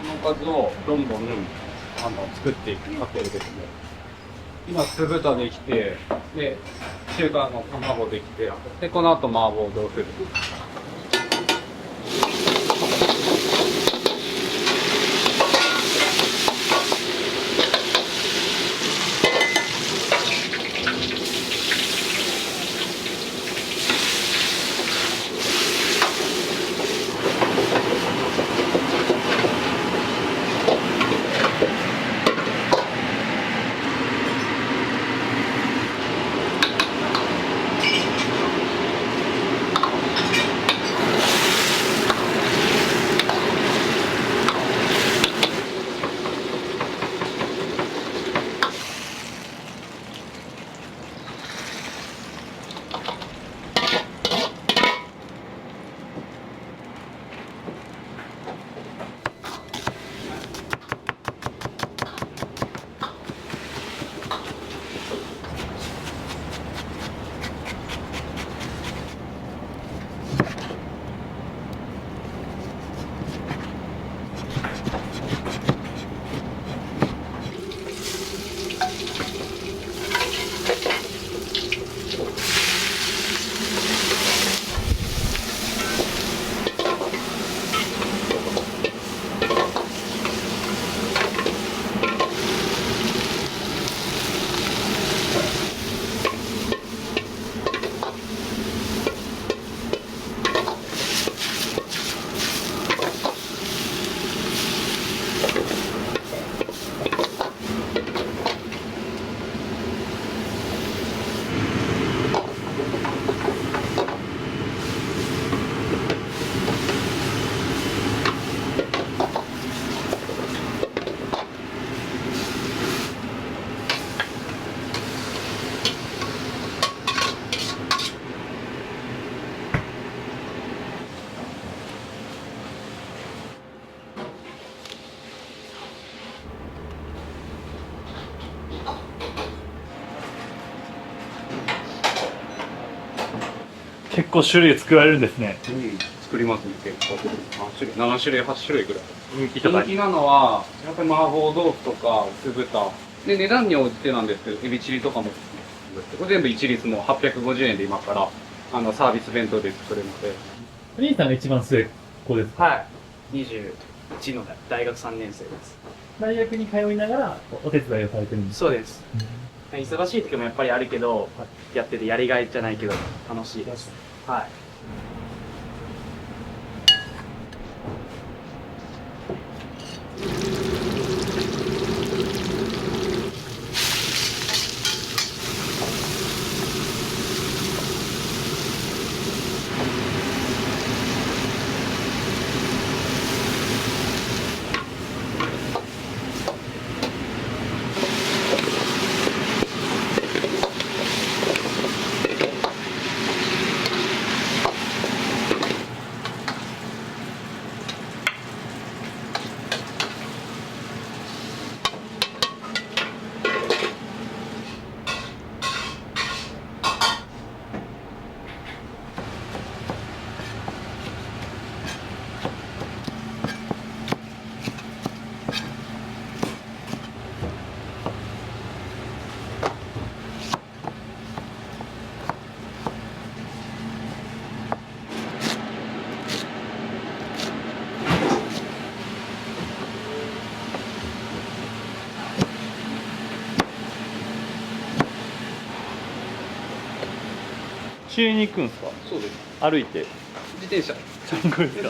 S8: おかずをどんどん作っていく過程ですね。今酢豚できて、で中華の卵できて、でこの後麻婆豆腐。
S7: 結構種類作られるんですね。
S8: 作りますね、結構。7種類、8種類ぐらい。
S7: 人気とか。
S8: 人気なのは、やっぱり麻婆豆腐とか酢豚。で、値段に応じてなんですけど、エビチリとかも。これ全部一律もう850円で今からサービス弁当で作れるので。
S7: お兄さんが一番末っ子ですか？
S11: はい。21の大学3年生です。
S7: 大学に通いながらお手伝いをされてるんですか？
S11: そうです。忙しい時もやっぱりあるけど、やっててやりがいじゃないけど楽しいです。はい。
S7: 走りに行くんですか？
S8: そうです。
S7: 歩いて。
S8: 自転車。
S7: ちゃんこですか？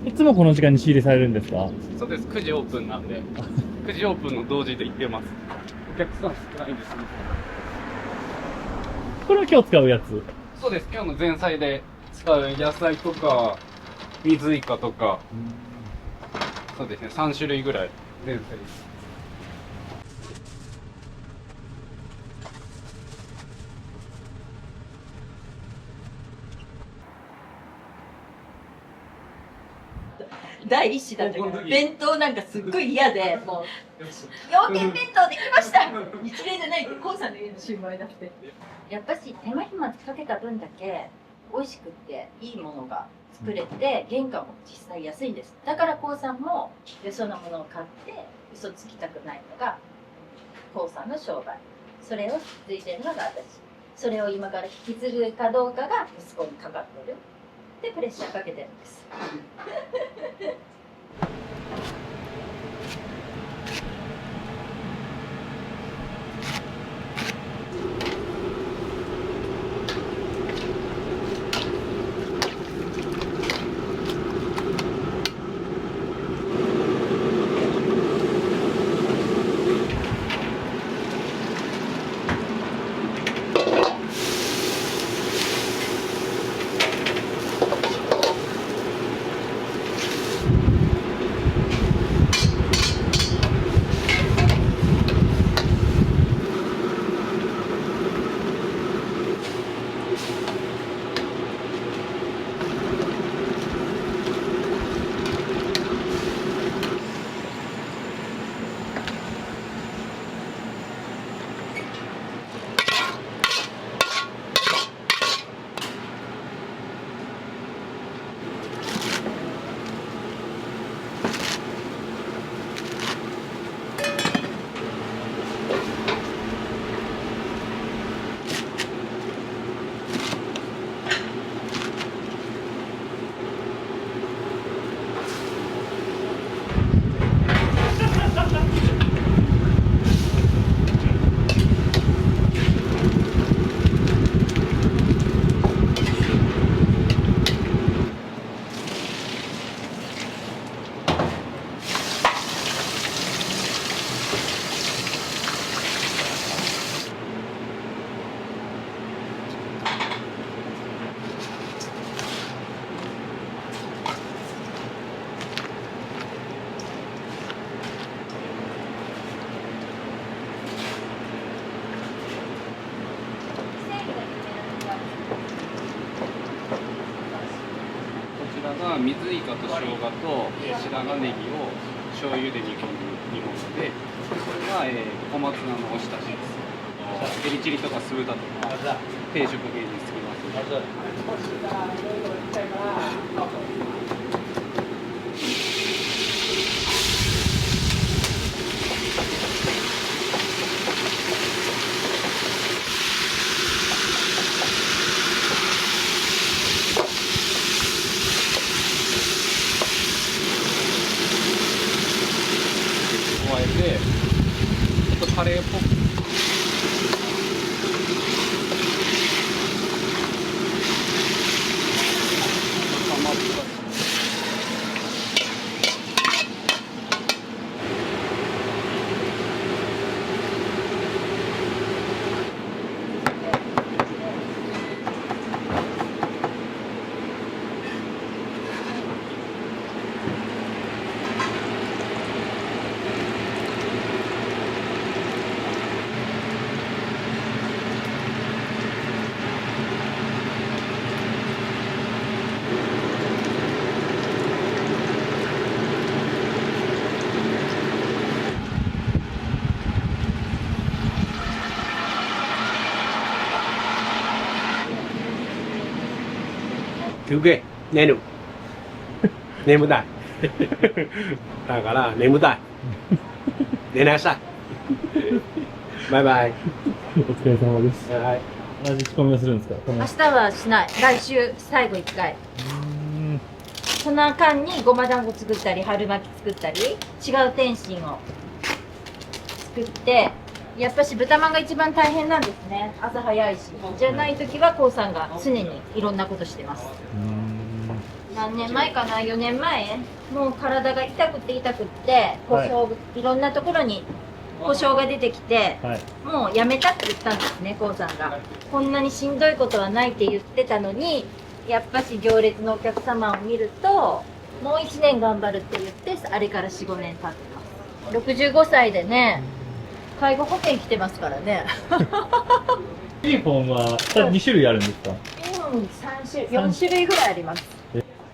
S7: いつもこの時間に仕入れされるんですか？
S8: そうです。9時オープンなんで、9時オープンの同時で行ってます。お客さん少ないんですね。
S7: これは今日使うやつ？
S8: そうです。今日の前菜で使う野菜とか、水イカとか、そうですね、3種類ぐらい前菜です。
S1: 第一子だったから弁当なんかすっごい嫌で、もう要件弁当できました一例じゃないってコウさんの家のシンボルだって。やっぱし手間暇かけた分だけ美味しくっていいものが作れて原価も実際安いんです。だからコウさんもよそのものを買って嘘つきたくないのがコウさんの商売。それを継いでるのが私。それを今から引き継ぐかどうかが息子にかかってる。でプレッシャーかけてるんです。
S8: が水イカと生姜と白髪ネギを醤油で煮込んで、これが、小松菜のおひたしです。エリチリとか酢豚とか定食系につきます。加えて、ちょっとカレーっぽく。
S10: 休憩、寝る。眠たい。だから眠たい。寝なさい。バイバイ。
S7: お疲れ様です。
S10: はい。
S7: 同じ仕込みをするんですか？
S9: 明日はしない。来週最後1回。その間にごま団子作ったり春巻き作ったり違う点心を作って、やっぱし豚まんが一番大変なんですね。朝早いし。じゃない時はこうさんが常にいろんなことしてます。何年前かな、4年前、もう体が痛くて故障、いろんなところに故障が出てきて、もうやめたって言ったんですね、こうさんが。こんなにしんどいことはないって言ってたのに、やっぱし行列のお客様を見ると、もう1年頑張るって言って、あれから4、5年経ってます。65歳でね、介護保険来てますからね。
S7: ユニフォームは2種類あるんですか？4
S9: 種類ぐらいあります。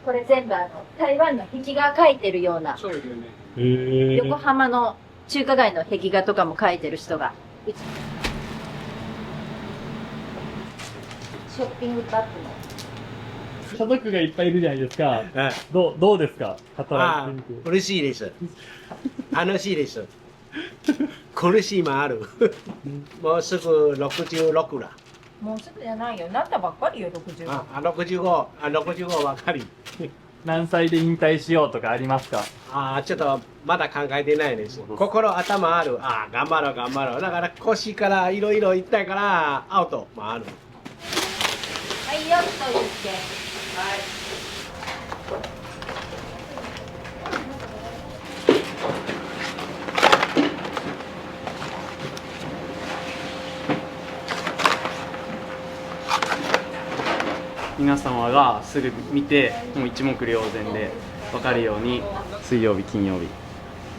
S9: これ全部台湾の壁画描いてるような、横浜の中華街の壁画とかも描いてる人が。ショッピングバッグの。
S7: 家族がいっぱいいるじゃないですか。どうですか？働いてみて。
S10: 嬉しいです。楽しいです。苦しいもある。もうすぐ66だ。
S9: もうすぐじゃないよ。なったばっかりよ、65。
S10: 65ばかり。
S7: 何歳で引退しようとかありますか？
S10: ちょっとまだ考えてないです。心、頭ある。頑張ろう。だから腰からいろいろ痛いから、アウトもある。
S9: はい、よっと言って。はい。
S11: 皆様がすぐ見て、もう一目瞭然で分かるように水曜日、金曜日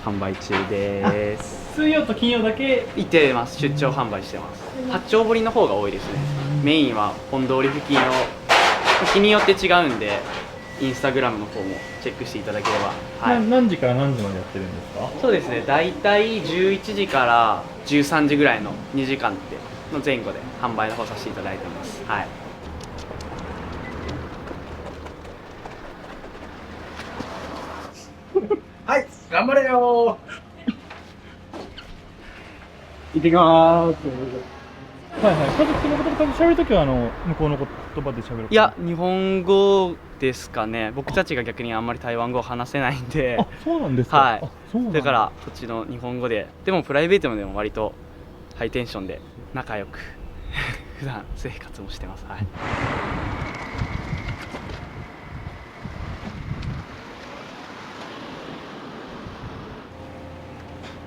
S11: 販売中です。
S7: 水曜と金曜だけ
S11: 行ってます。出張販売してます。八丁堀の方が多いですね。メインは本通り付近を日によって違うんで、インスタグラムの方もチェックしていただければ。はい、
S7: 何時から何時までやってるんですか？
S11: そうですね、だいたい11時から13時ぐらいの2時間っての前後で販売の方させていただいてます。はい。
S10: はい、頑張れよー。行ってきまーす。
S7: はいはい。家族のことと喋るときは向こうの言葉で喋る？
S11: いや、日本語ですかね。僕たちが逆にあんまり台湾語を話せないんで。
S7: そうなんですか？
S11: はい。だからこっちの日本語で、でもプライベートでも割とハイテンションで仲良く普段生活もしてます。はい。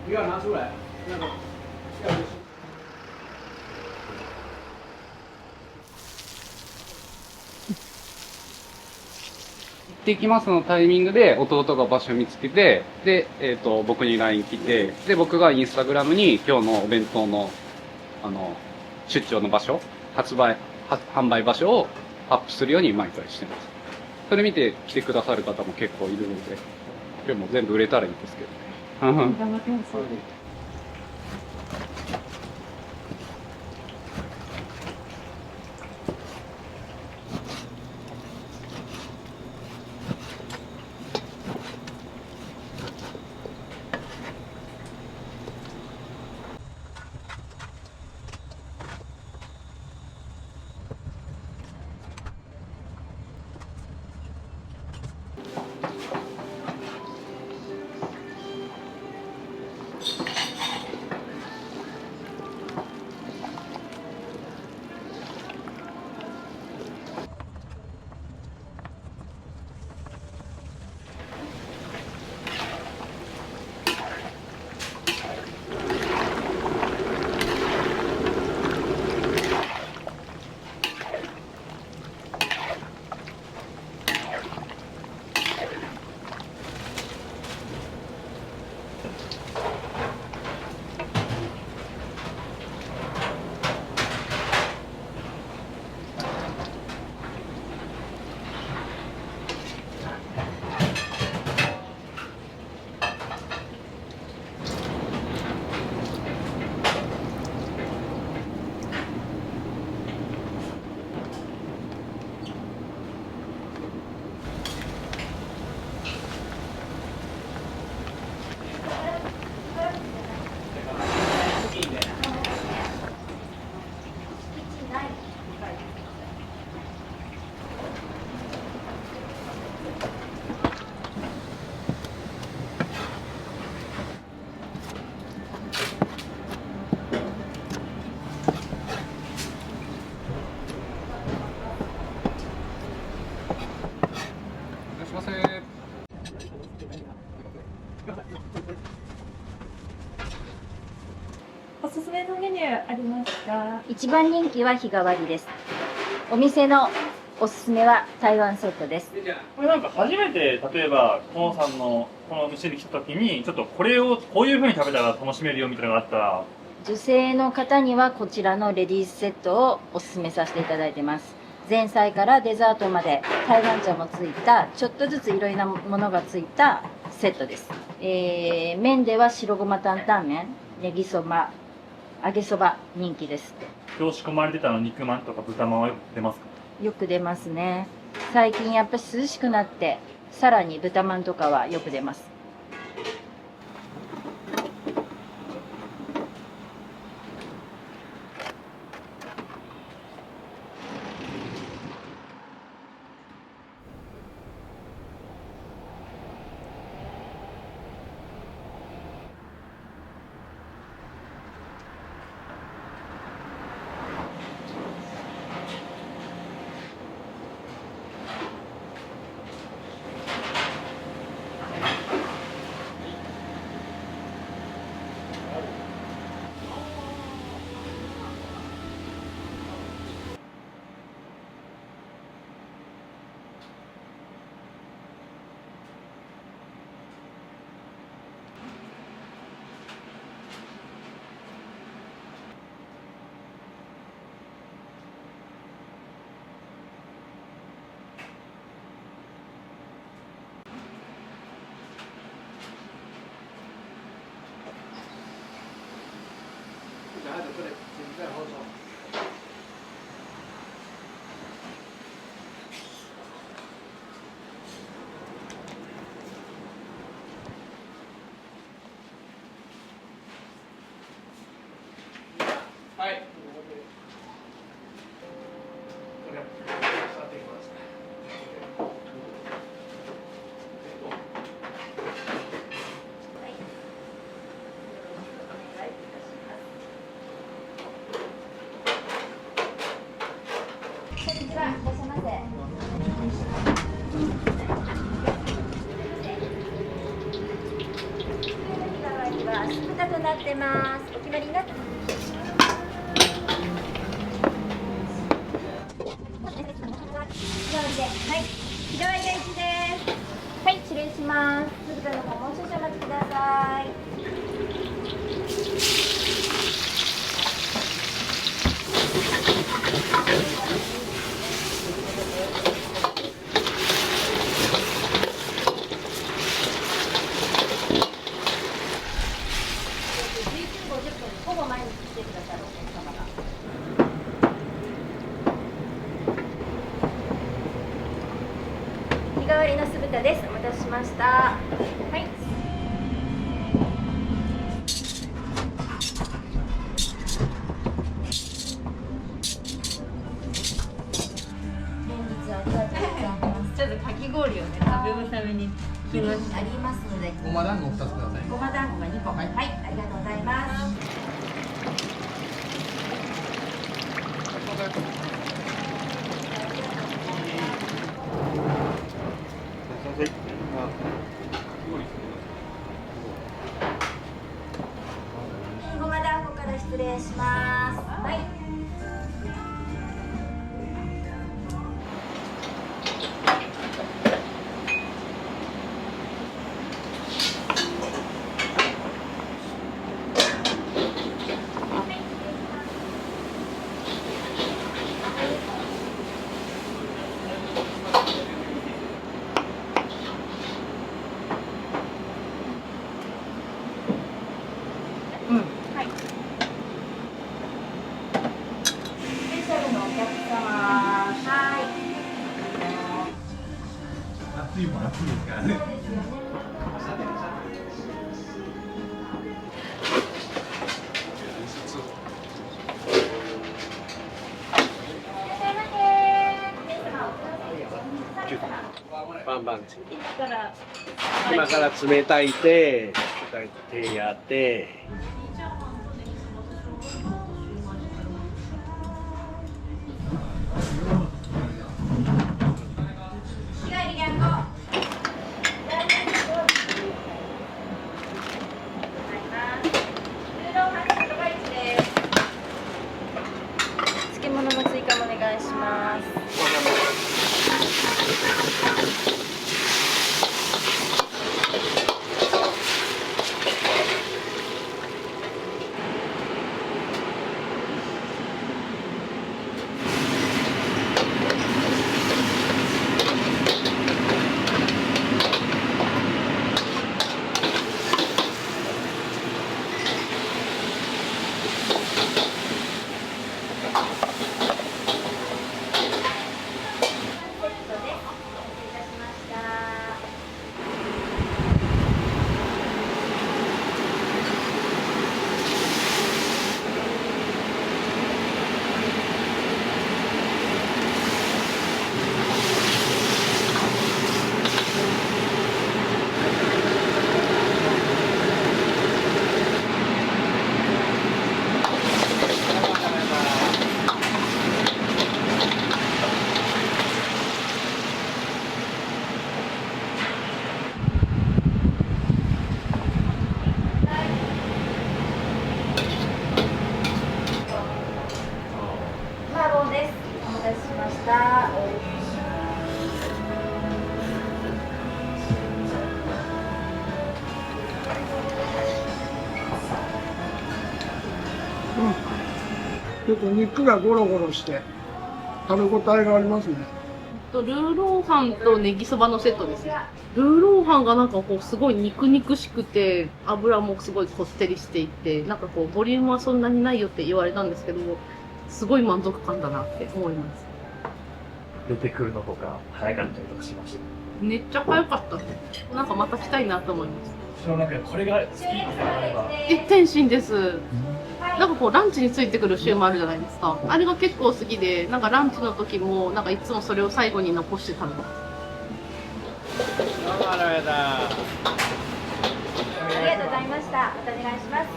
S10: 不要拿出来，那个要不
S8: 行ってきますのタイミングで弟が場所見つけて、で、僕に LINE 来て、で、僕がインスタグラムに今日のお弁当の、出張の場所、販売場所をアップするように毎回してます。それ見て来てくださる方も結構いるので、でも全部売れたらいいんですけどね。
S2: 頑張ってほしい。
S12: おすすめのメニューありますか？
S9: 一番人気は日替わりです。お店のおすすめは台湾セットです。
S7: これなんか初めて、例えば、このお店に来た時に、ちょっとこれをこういう風に食べたら楽しめるよみたいなのがあったら、
S9: 女性の方にはこちらのレディースセットをおすすめさせていただいてます。前菜からデザートまで台湾茶もついた、ちょっとずついろいろなものがついたセットです。麺では白ごま担々麺、ネギそば、揚げそば人気です。
S7: 今日仕込まれてたの肉まんとか豚まんはよく出ますか？
S9: よく出ますね。最近やっぱり涼しくなって、さらに豚まんとかはよく出ます。
S10: はい。
S9: 豚となってます。お決まりになってはい、ひどい元気です。はい、失礼します。鈴鹿の方もう少々お待ちください。も毎日来てくださるお客様が。日替わりの酢豚です。お待たせしました。はい。
S1: ちょっとかき氷をね、食べるために来ました。
S9: ありますので。
S10: ごま団子2つください。
S9: ごま団子が2個。はい、ありがとうございます。ごま団子から失礼します。はい。
S10: 暑いも暑いですからね。バンバンチ。今から冷たい手、手やって。
S9: 漬物の追加もお願いします。マーボンです。お待たせしました。
S13: ちょっと肉がゴロゴロして食べ応えがありますね。
S14: ルーローハンとネギそばのセットですね。ルーローハンがなんかこうすごい肉々しくて、油もすごいこってりしていて、なんかこうボリュームはそんなにないよって言われたんですけど、すごい満足感だなって思います。
S15: 出てくるのとか早かったりとかしました。
S14: めっちゃ早かったね。なんかまた来たいなと思います。
S15: その中でこれが好きってあれば。
S14: 天津です。なんかこうランチについてくるシューもあるじゃないですか。あれが結構好きで、なんかランチの時もなんかいつもそれを最後に残して食べます。
S9: ありがとうございました。またお願いします。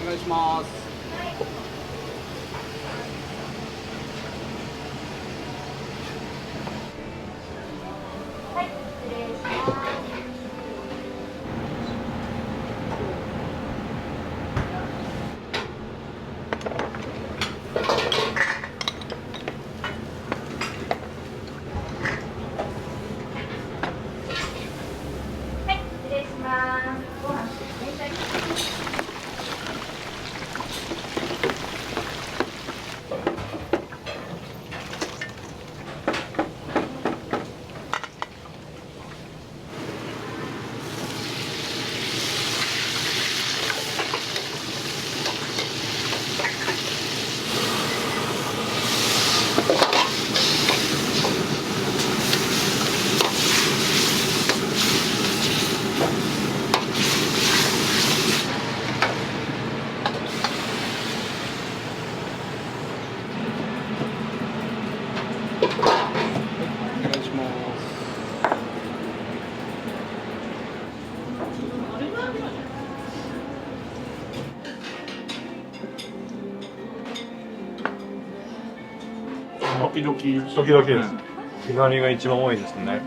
S8: お願いします。
S9: はい、失礼します。
S16: 時々です。日替わりが一番多いですね。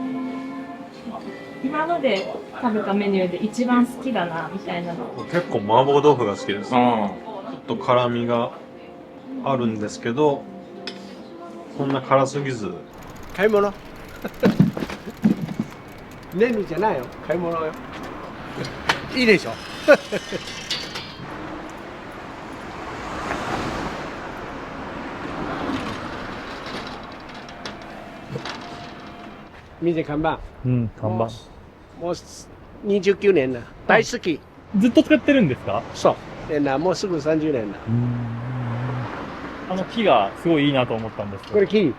S12: 今まで食べたメニューで一番好きだなみたいなの。
S16: 結構麻婆豆腐が好きです。ちょっと辛みがあるんですけど、そんな辛すぎず。
S10: 買い物ネヌじゃないよ。買い物よ。いいでしょ見て看板。
S15: うん、看板。
S10: もう29年な。大好き。
S15: ずっと使ってるんですか？
S10: そう。でな、もうすぐ30年な。
S15: 木がすごいいいなと思ったんですけど。
S10: これ木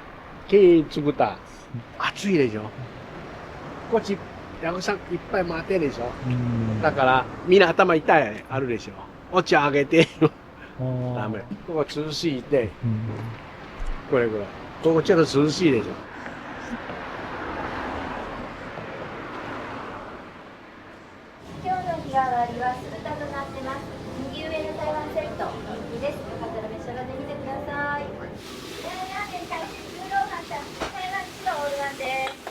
S10: 作った。暑いでしょ。こっち、ヤクさんいっぱい回ってるでしょ。だから、みんな頭痛いあるでしょ。お茶あげて。ダメ。ここ涼しいって。これぐらい。ここちょっと涼しいでしょ。
S17: 今日の日替わりは酢豚となってます。右上の台湾セット人気です。よかったら召し上がってみてください。ラーメン大使ルーローハンさん、台湾一のオールワンです。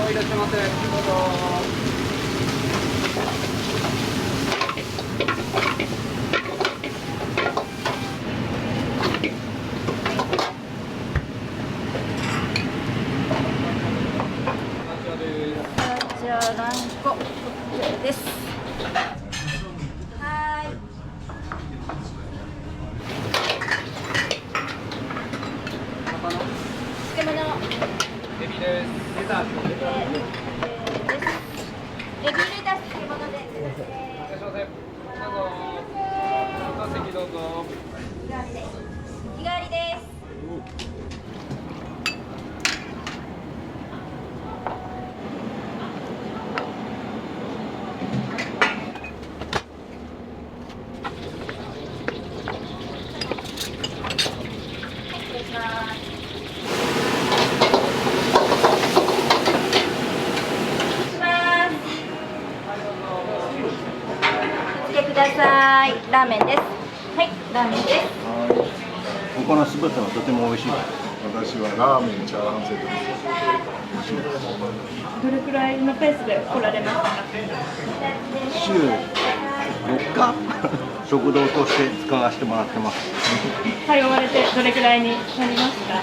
S8: いらっしゃいませ。どうぞ。
S17: じゃあ何個 OK です。はーい。漬物。
S8: エビです。レタス。
S17: エビレタス漬物です。
S8: いらっしゃいませ。どうぞ。お席どうぞ。
S17: 日替わりです。日替わりです。ください。ラーメンです。はい、ラーメンです。
S18: ここの酢豚はとても美味しい。私はラーメンチャーハンセットです。
S12: どれくらいのペースで来られますか？
S18: 週4日食堂として使わせてもらってます。
S12: 通われてどれくらいになりますか？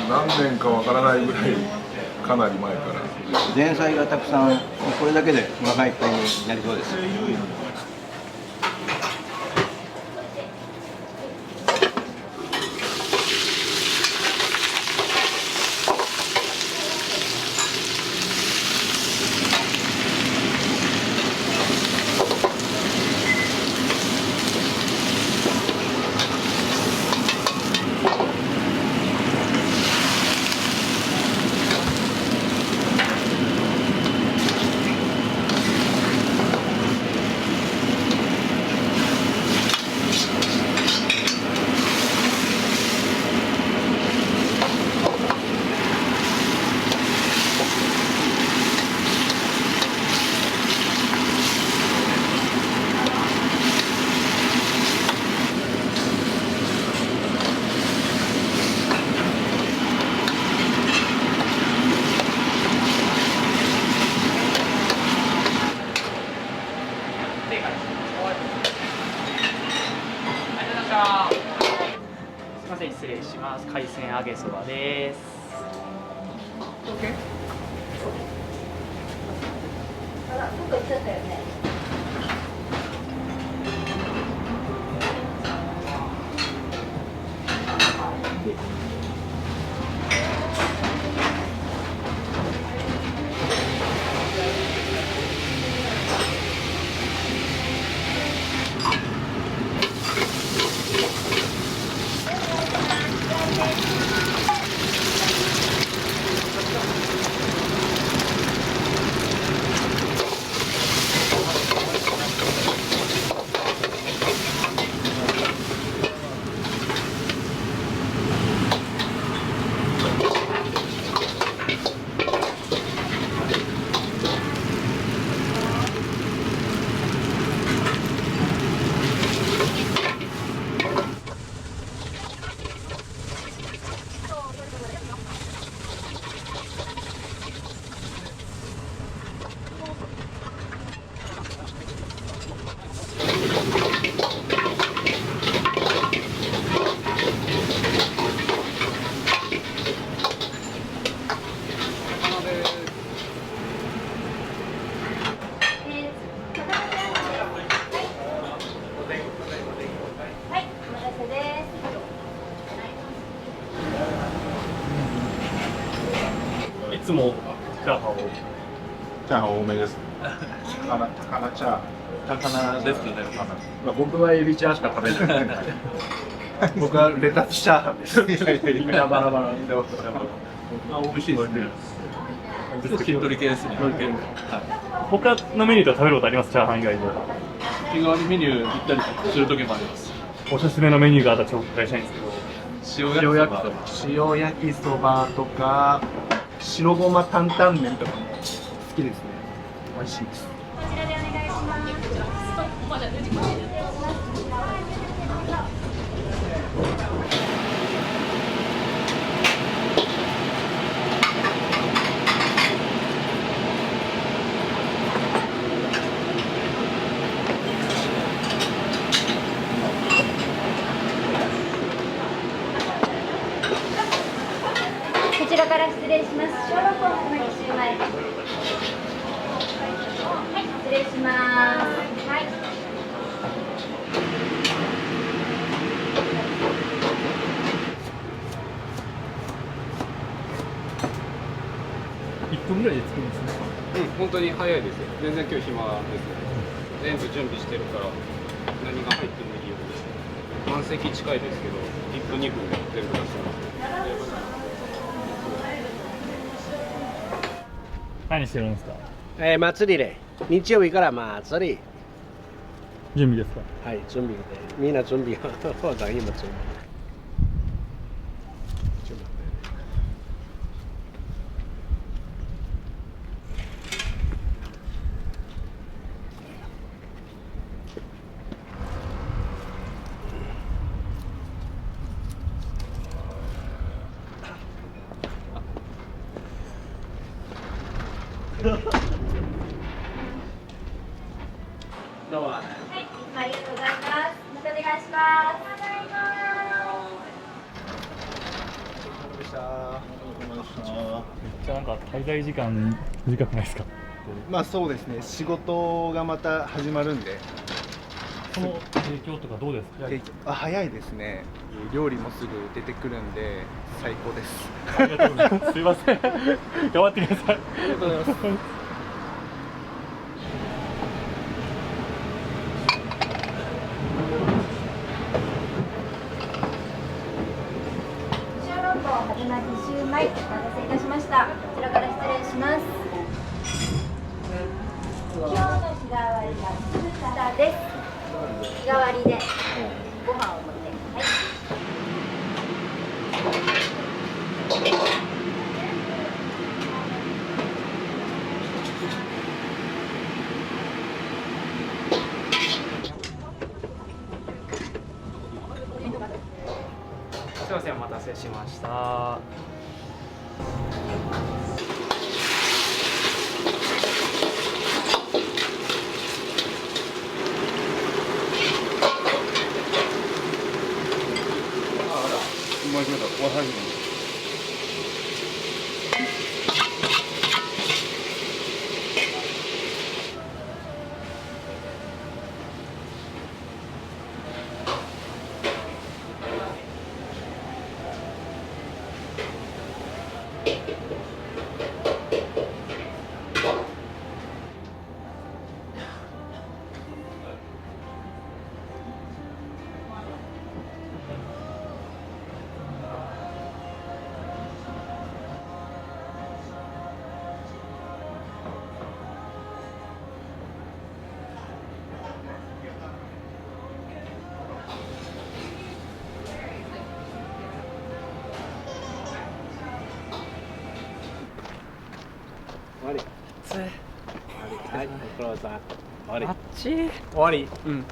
S18: 何年かわからないぐらい、かなり前から。前菜がたくさん、これだけでお腹いっぱいになりそうです。
S11: みません、失礼します。海鮮揚げそばです。
S17: あら、どこ行っちゃったよね。
S7: いつもチャーハンを。
S18: チャーハン多めです。高菜チャーハン。
S7: 高菜ですね。
S15: まあ、僕はエビチャーしか食べない。
S18: 僕はレタスチャーハンです。
S15: みんなバラバラで。
S7: 美味しいですね。
S3: しっとり系ですね。
S7: 他のメニューとか食べることあります？チャーハン以外で。
S3: 日替わりメニュー行ったりする時もあります。
S7: おすすめのメニューがあったら紹介したいんですけど。
S18: 塩焼きそばとか白ごま担々麺とかも好きですね。美味しいです。
S17: こちらでお願いします。こちらから失礼します。小籠包の巻きシューマイ。はい、失礼します。はい。
S7: 1分ぐらいで作るんですね。
S8: 本当に早いですよ。全然今日暇ですね。全部準備してるから何が入ってもいいようにして。満席近いですけど、1分2分で全部出します。
S7: 何してるんですか？
S10: 祭りで。日曜日から祭り。
S7: 準備ですか？
S10: はい、準備で。みんな準備が。今準備。
S17: どうも。はい、ありがとうございます。またお願いします。
S7: めっちゃなんか滞在時間短くないですか？
S18: まあそうですね。仕事がまた始まるんで。
S7: その提供とかどうですか？
S18: 早いですね。料理もすぐ出てくるんで最高です。
S7: ありがとうございます。すいません。頑張ってください。ありがとうございます。
S17: 小籠包春巻きシューマイお待たせいたしました。こちらから失礼します。今日の日替わりが酢豚です。日替わりでご飯を持って。はい。
S11: すいません、お待たせしました。
S8: もうちょっとわさびも。
S10: 終わり。はい、ご苦労さん。終わり。
S6: あっち
S10: 終わり。うん。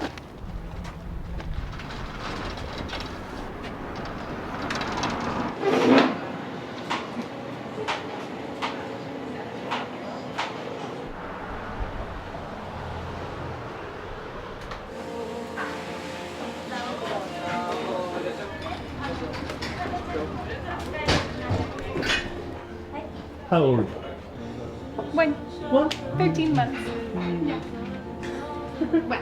S7: How old?
S19: One. 13 months. Well.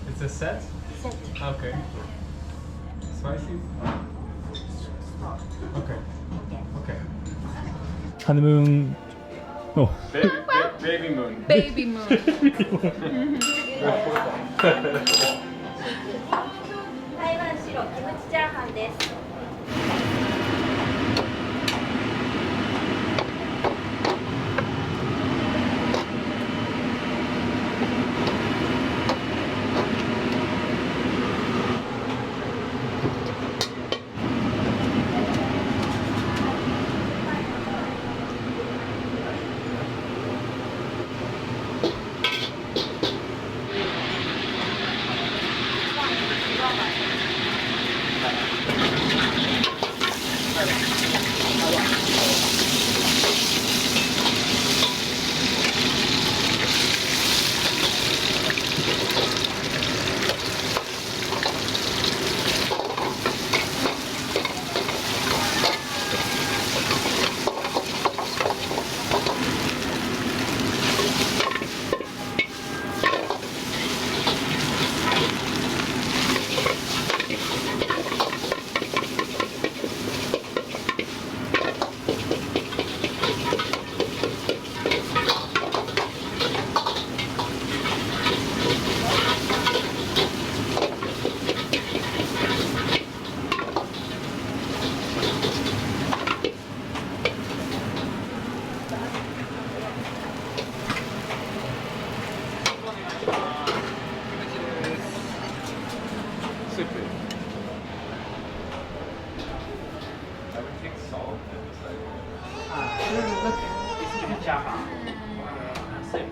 S16: It's a set?
S19: Set.
S16: Okay. Spicy? Okay. Okay.
S7: Honeymoon. Oh.
S8: Baby moon.
S19: Baby moon.
S17: 台湾白キムチチャーハンです。
S8: スープ。
S11: チャーハン。スープ。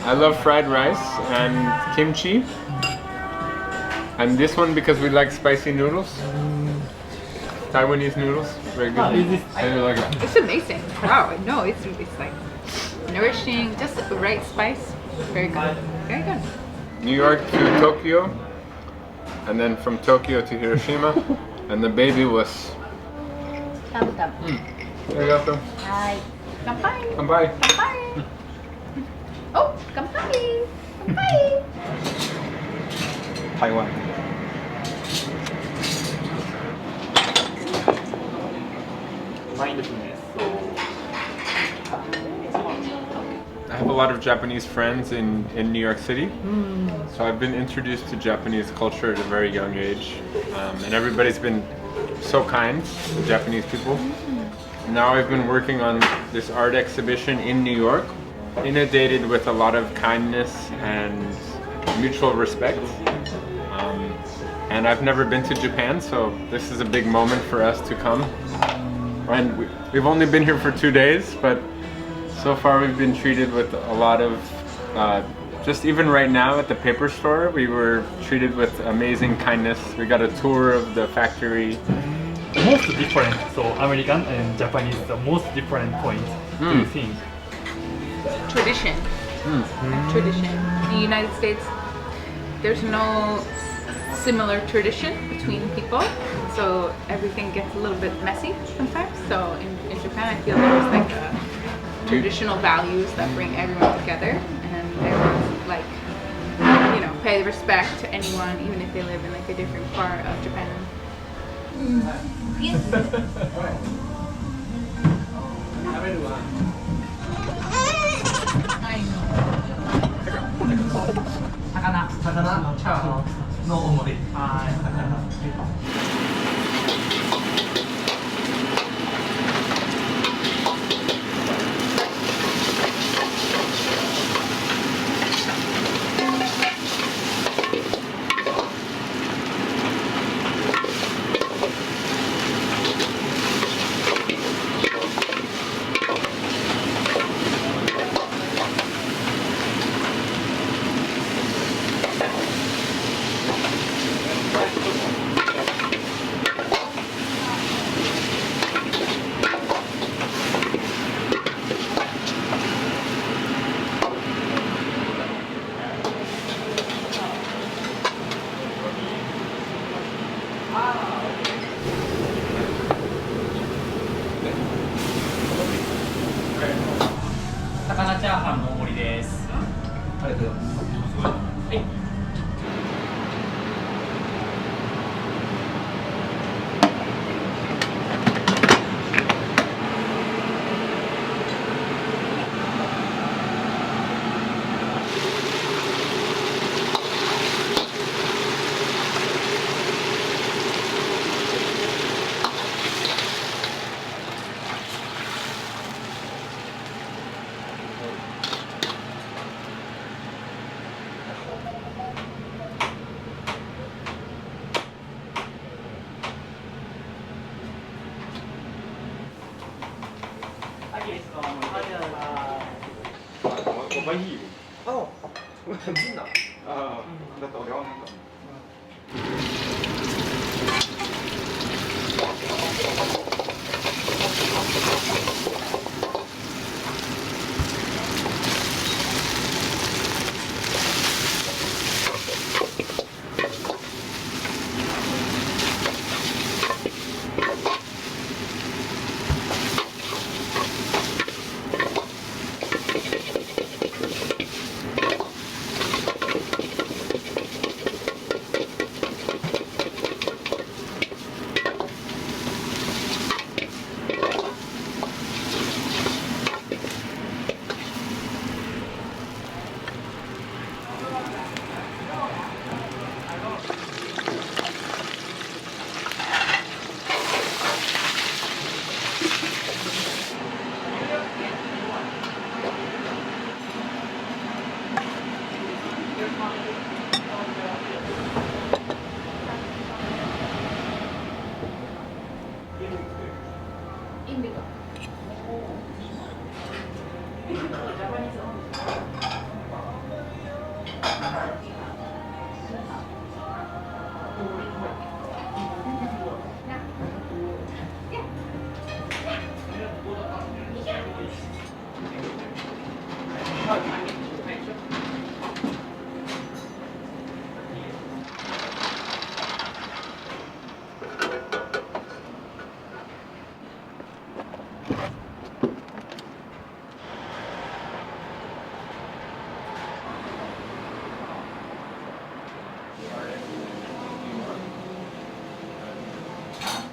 S8: I love fried rice and kimchi. And this one because we like spicy noodles. Taiwanese noodles. Very good. I really like it.
S19: It's amazing. Wow. No, it's like nourishing, just the right spice. Very good. Very good.
S8: New York to Tokyo.
S20: and then from Tokyo to Hiroshima, and the baby was.
S9: タムタム。
S20: ありがとう。
S9: はい。乾杯。
S20: 乾杯。
S9: 乾杯。お、乾杯。乾杯。
S16: 台湾。
S20: I have a lot of Japanese friends in New York City, so I've been introduced to Japanese culture at a very young age, and everybody's been so kind, the Japanese people. Now I've been working on this art exhibition in New York, inundated with a lot of kindness and mutual respect. And I've never been to Japan, so this is a big moment for us to come. And we've only been here for 2 days, but so far we've been treated with a lot of, just even right now at the paper store, we were treated with amazing kindness. We got a tour of the factory.
S15: The most different, so American and Japanese, the most different point, do you think?
S19: Tradition. Tradition. In the United States, there's no similar tradition between people, so everything gets a little bit messy sometimes. So in Japan, I feel there's like traditional values that bring everyone together, and everyone's like, you know, pay respect to anyone, even if they live in like a different part of Japan.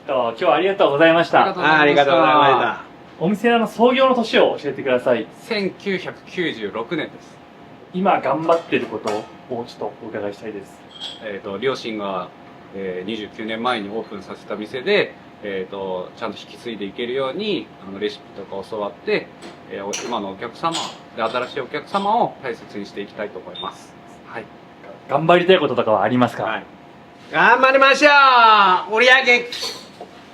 S7: 今日はありがとうございました。
S10: ありがとうございました。
S7: お店の創業の年を教えてください。
S8: 1996年です。
S7: 今頑張ってることをちょっとお伺いしたいです。
S8: 両親が、29年前にオープンさせた店で、ちゃんと引き継いでいけるようにレシピとか教わって、今のお客様で新しいお客様を大切にしていきたいと思います。はい。
S7: 頑張りたいこととかはありますか？
S10: 頑張りましょう。売り上げ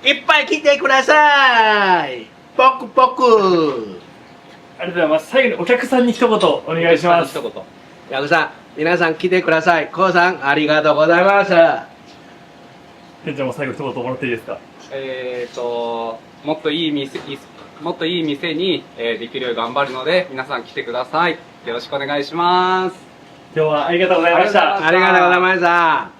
S10: いっぱい来てください。ポクポク。
S7: ありがとうございます。最後にお客さんに一言お願いします。
S10: ヤグさん、皆さん来てください。コウさん、ありがとうございます。
S7: 店長も最後一言もらっていいですか？
S8: もっといい店に、できるように頑張るので、皆さん来てください。よろしくお願いします。
S7: 今日はありがとうございました。
S10: ありがとうございました。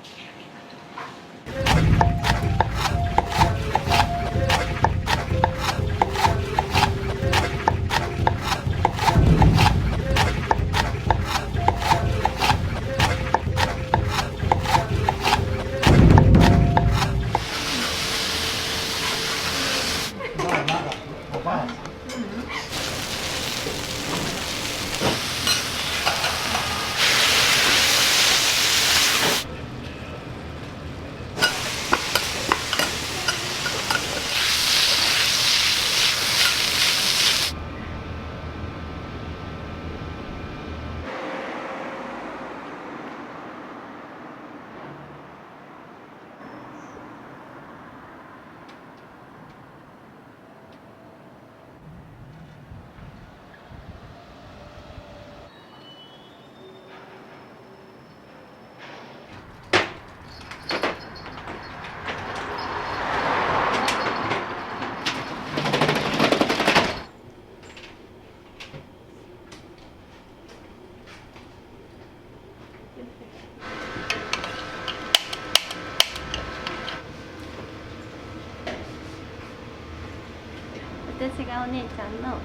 S17: 私がお姉ちゃんの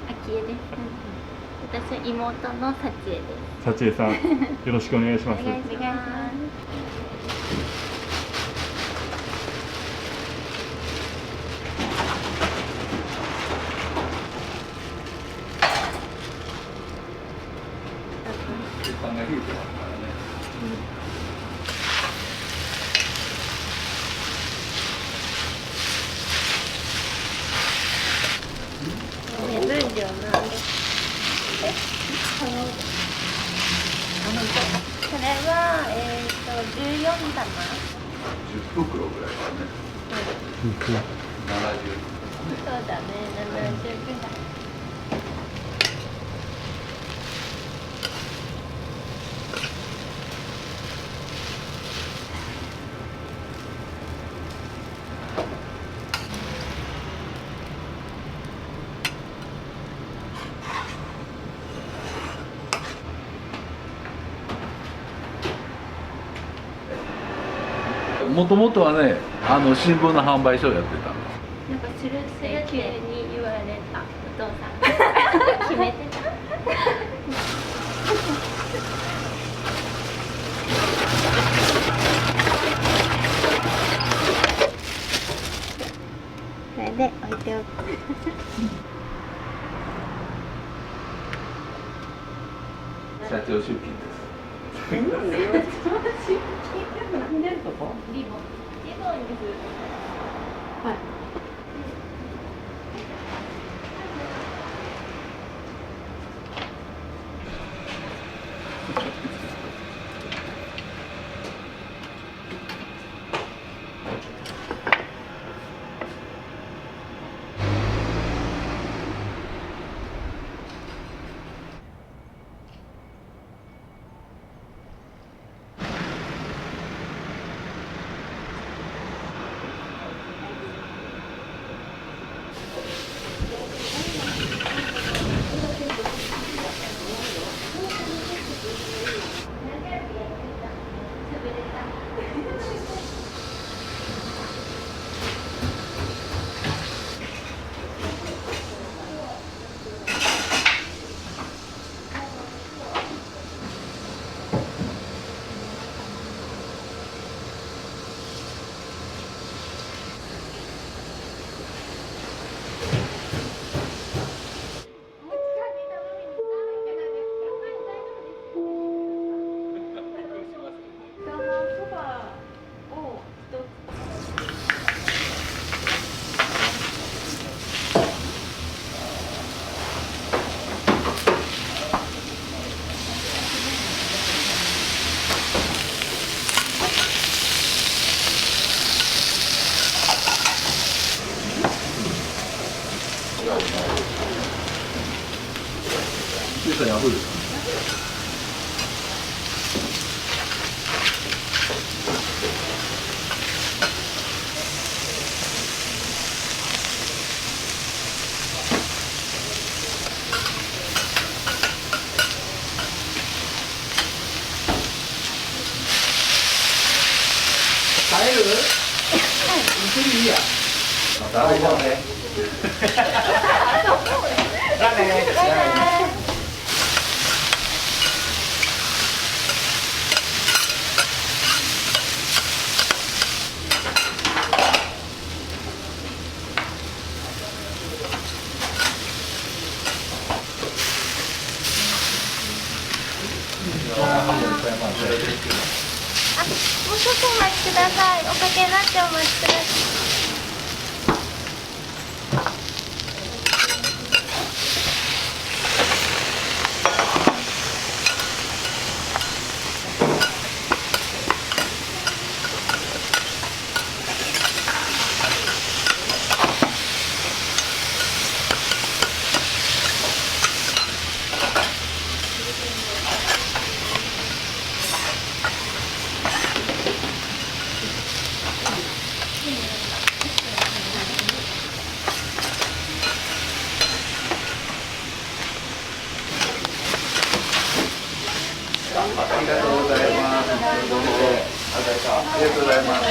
S17: 秋江です。私は妹の幸恵です。
S7: 幸恵さん、よろしくお願いします。
S17: お願いします。分量なんで。これは14玉。
S3: 10袋ぐらいかね。
S17: そうだね、70ぐらい。
S3: もともとはね、新聞の販売所をやってたの。
S17: なんかするって急に言われたお父さん。決めてた。これで置いておく。
S3: 社長出勤です。
S17: なんでよ。出るとこ？リボンです。はい。
S3: ブル。
S10: 耐える？いいや。
S3: 大丈夫ね。
S10: じゃあね。
S17: もう少々お待ちください。おかけになってお待ちください。
S3: ありがとうございます。どうも。ありがとうございます。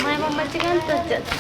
S17: 前も間違えとっちゃった。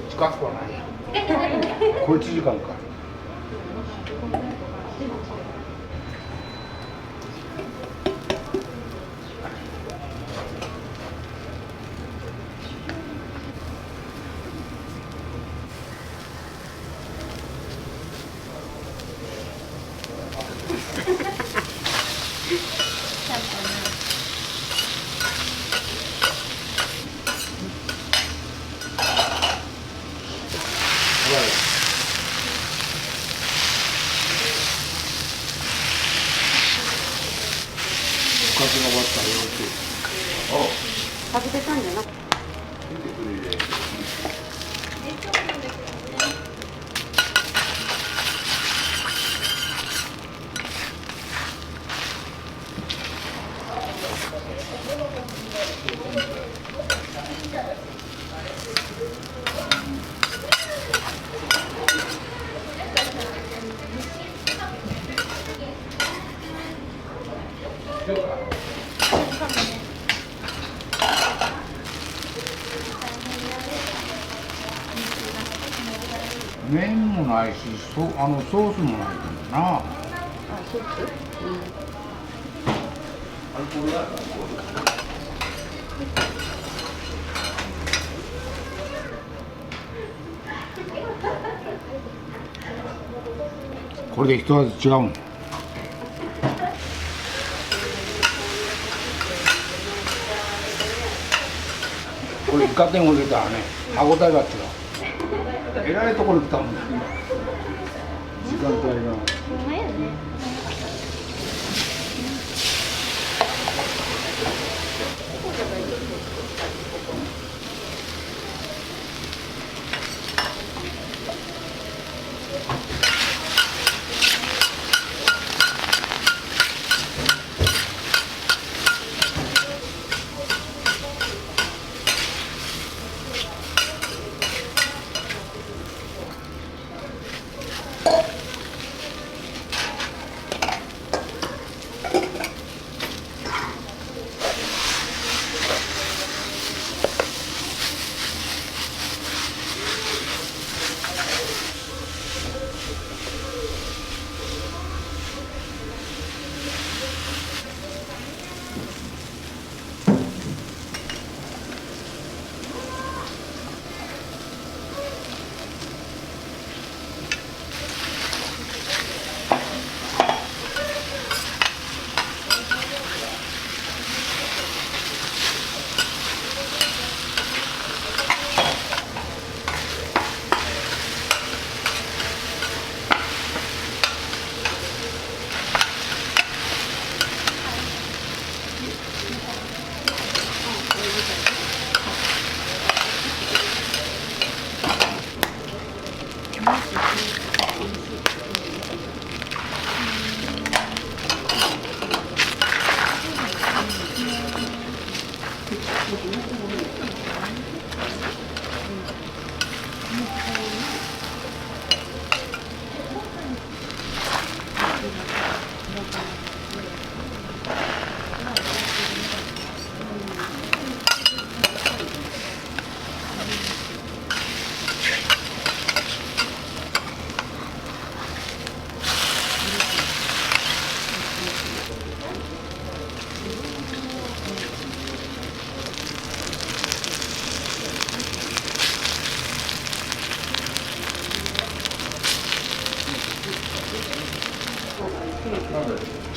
S10: 近くはないや。これ1時間か。
S4: 食べてたんじゃなくて。
S10: 麺もないし、ソースもないんだな。
S4: あ、ソース？うん。
S10: これで一味違うん。これイカ天を入れたらね、歯ごたえが違う。えらいところ来たもんね。時間帯が。
S4: ほんまやね。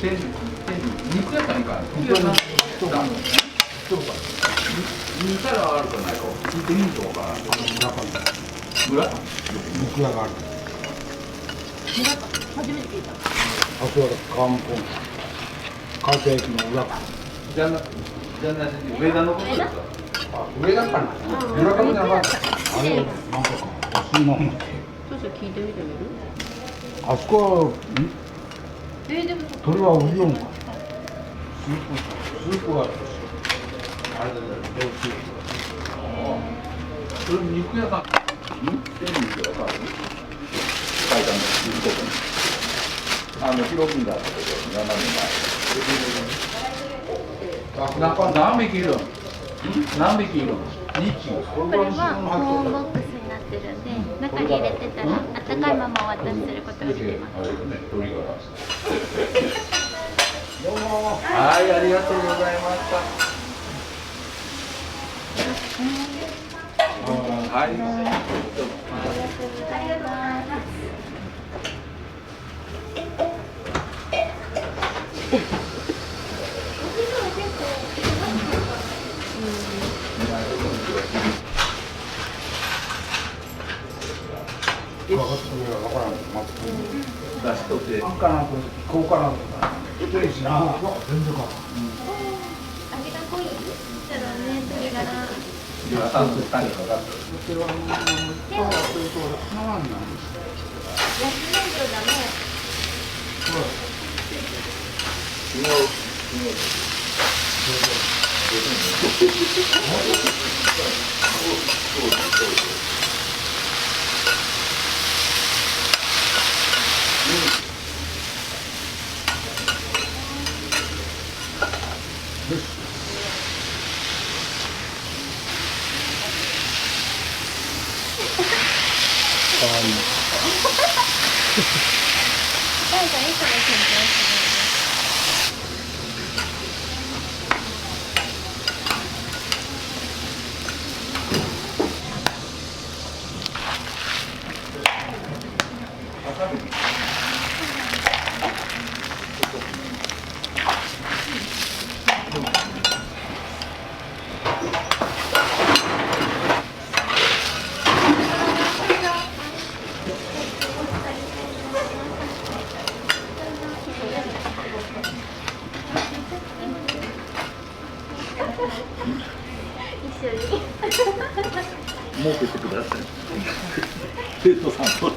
S10: 肉屋さんにか肉屋さんとか見たらあるかないか聞いてみるとか村肉屋がある
S14: 初めて聞いた。
S10: あ、そうだ、川向こう海星駅の裏かじゃな上田のことですかあ、上田かな村上じゃなかったあれ、なんかかそんなもんだっけ
S14: そうそう、聞いてみてみる
S10: あそこは
S14: でも
S10: それはうどんかスープがあるでしょあれだよ、スープ
S21: それ肉屋さん。手に入れてわかる？書いたの、肉とかに。広みがあったけど、斜め前。何匹いる？何匹いる？2
S17: これは保温ボックスになってるんで、中に入れてたら温かいままお渡しすることができます。
S21: どうも。はい、ありがとうございました。はい。
S17: ありがとうございます。
S21: 出しとって。あんかなと、こうかなとか。全然か。
S17: 味が濃い。だろうね、鶏ガラ。
S21: 朝の下にかかってる。
S17: 焼き麺とだね。
S21: 儲けてください。生徒さんと。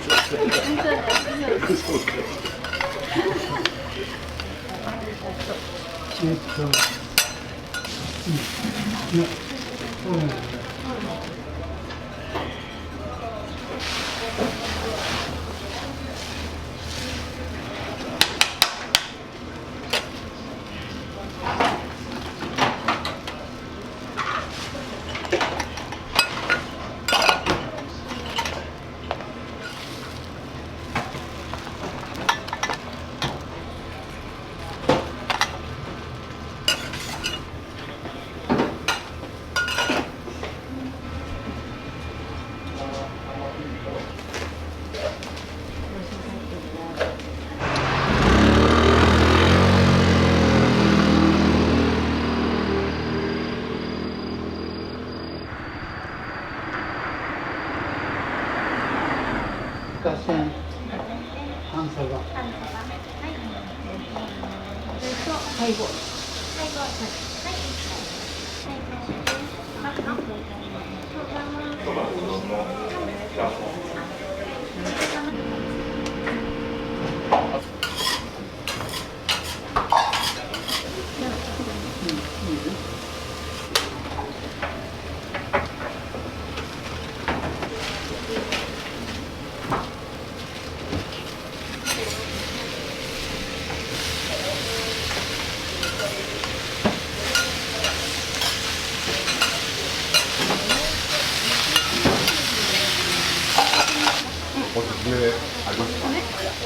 S21: おすすめありますか？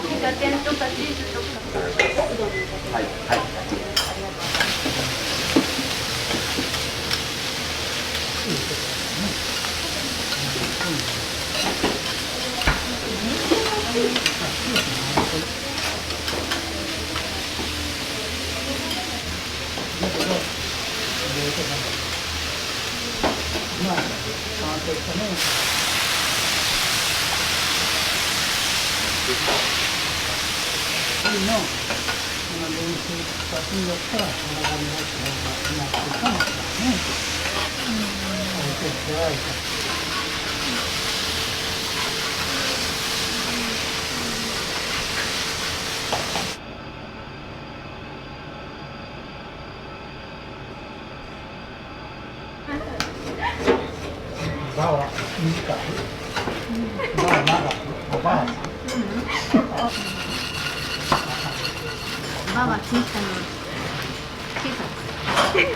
S17: ピザ天とかチーズとか。
S21: はい、はい。バーは
S13: 短い。まあ長くおばあさん。
S14: ババ小さいの小さい。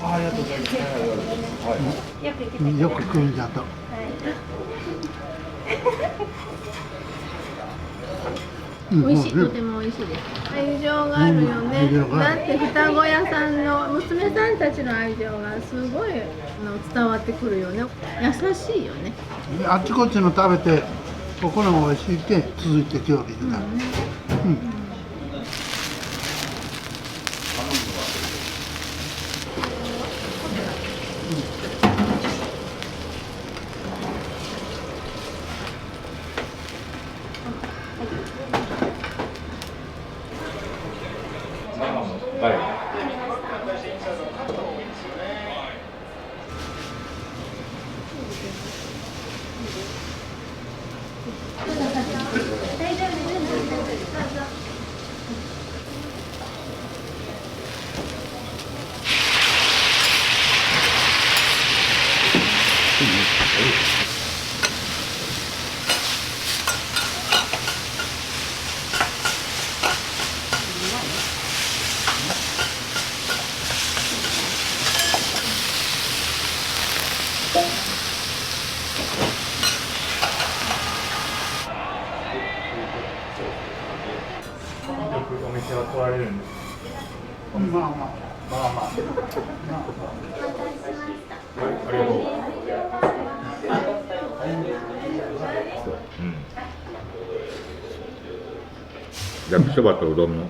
S13: ありがとうございます。よく来るんだと。
S14: 美味しい、とても美味しいです。愛情があるよね。だって双子屋さんの娘さんたちの愛情がすごい伝わってくるよね。優しいよね。
S13: あっちこっちの食べて、ここの美味しいって続いてきよるんだ。
S7: よくお店は来られるんですか？
S13: まあまあ。
S7: まあまあ。ありがとう。
S21: 焼きそばとうどんの、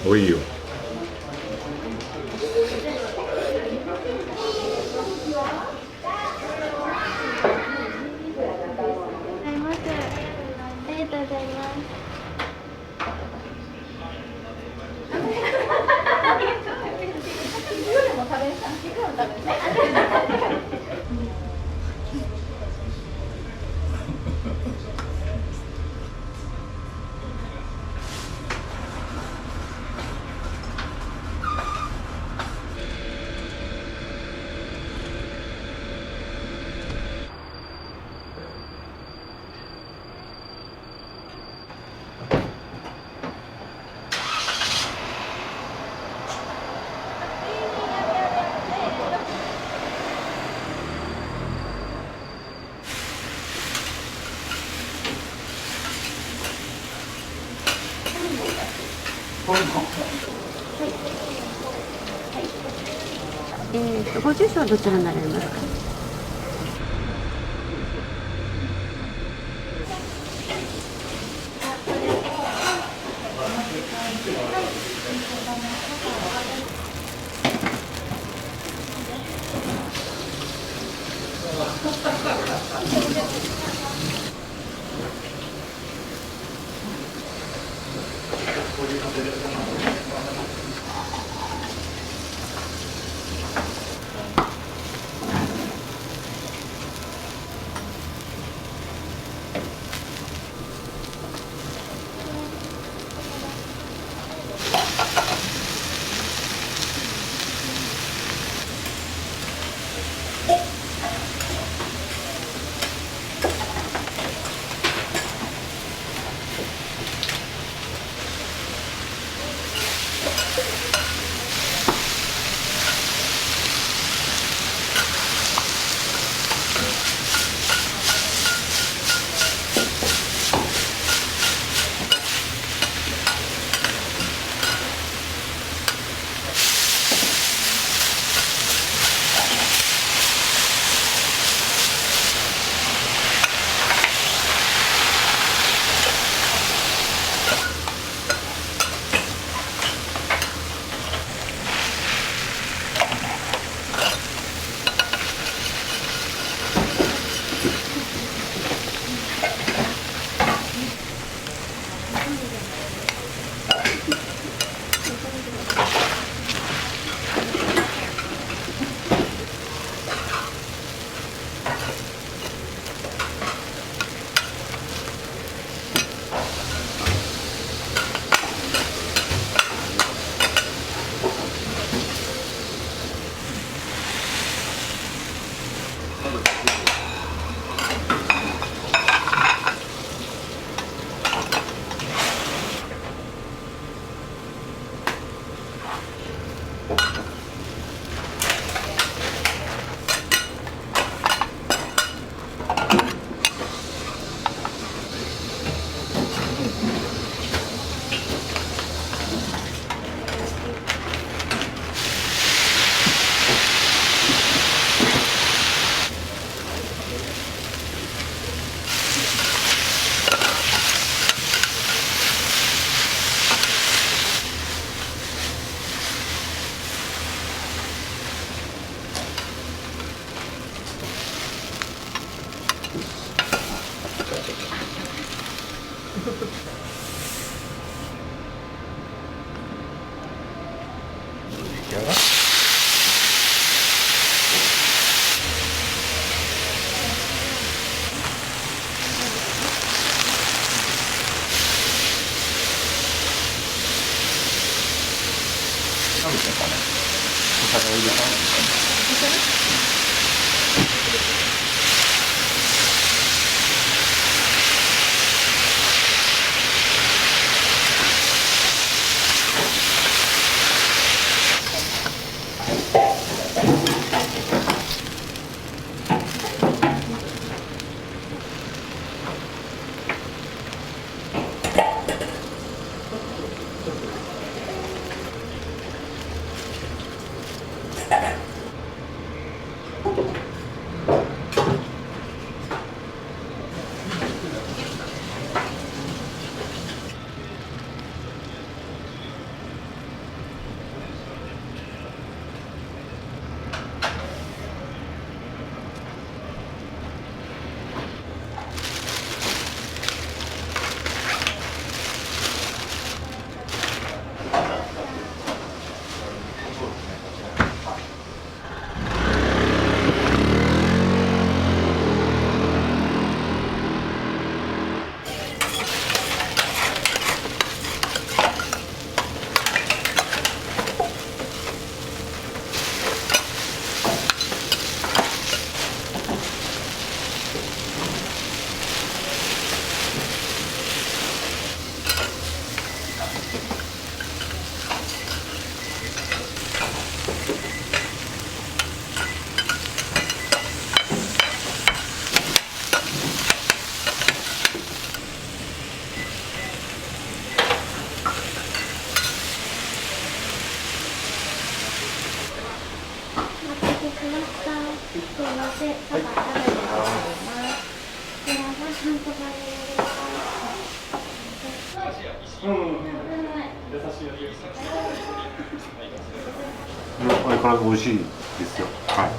S21: おいしいよ。
S5: ご住所はどちらになられますか？
S16: 相変わらず美味しいですよ。はい。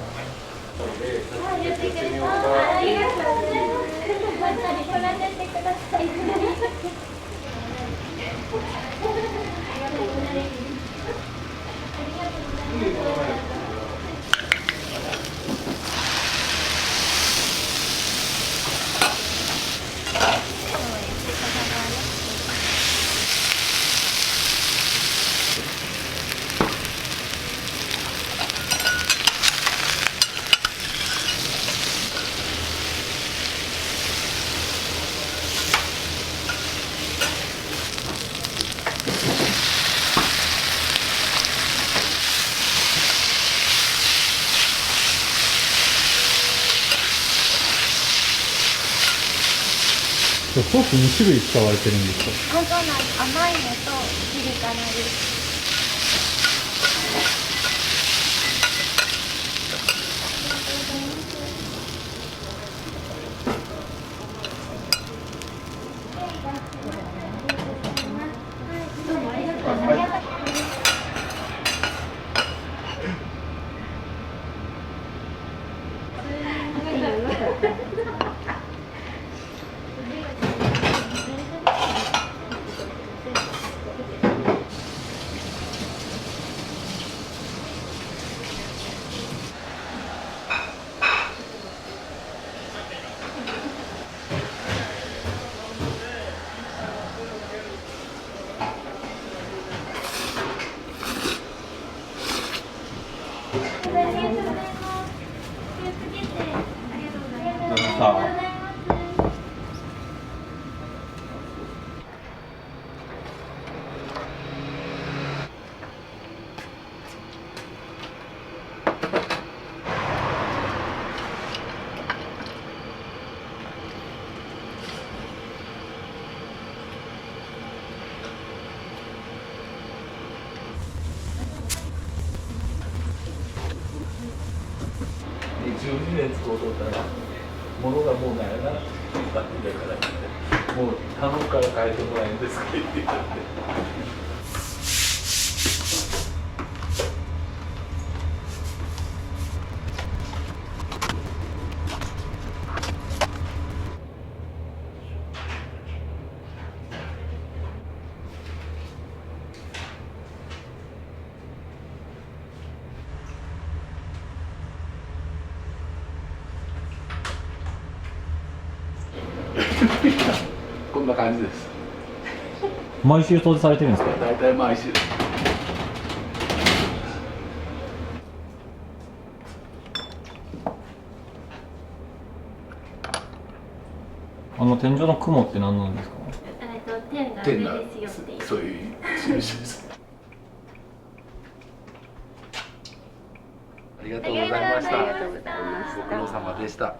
S2: ソース2種類使われてるんですか？
S17: そうなんです。甘いのとピリ辛です。どうもありがとうございます。
S22: 12年使うとったら物がもうないなって言ったんだからもう頼むから変えてもらえんですかって言って。こんな感じです。
S2: 毎週掃除されてるんですか？
S22: 大体毎週。
S2: 天井の雲って何なんですか？
S22: 天がそういう印です。ありがとうございました。ご苦労様でした。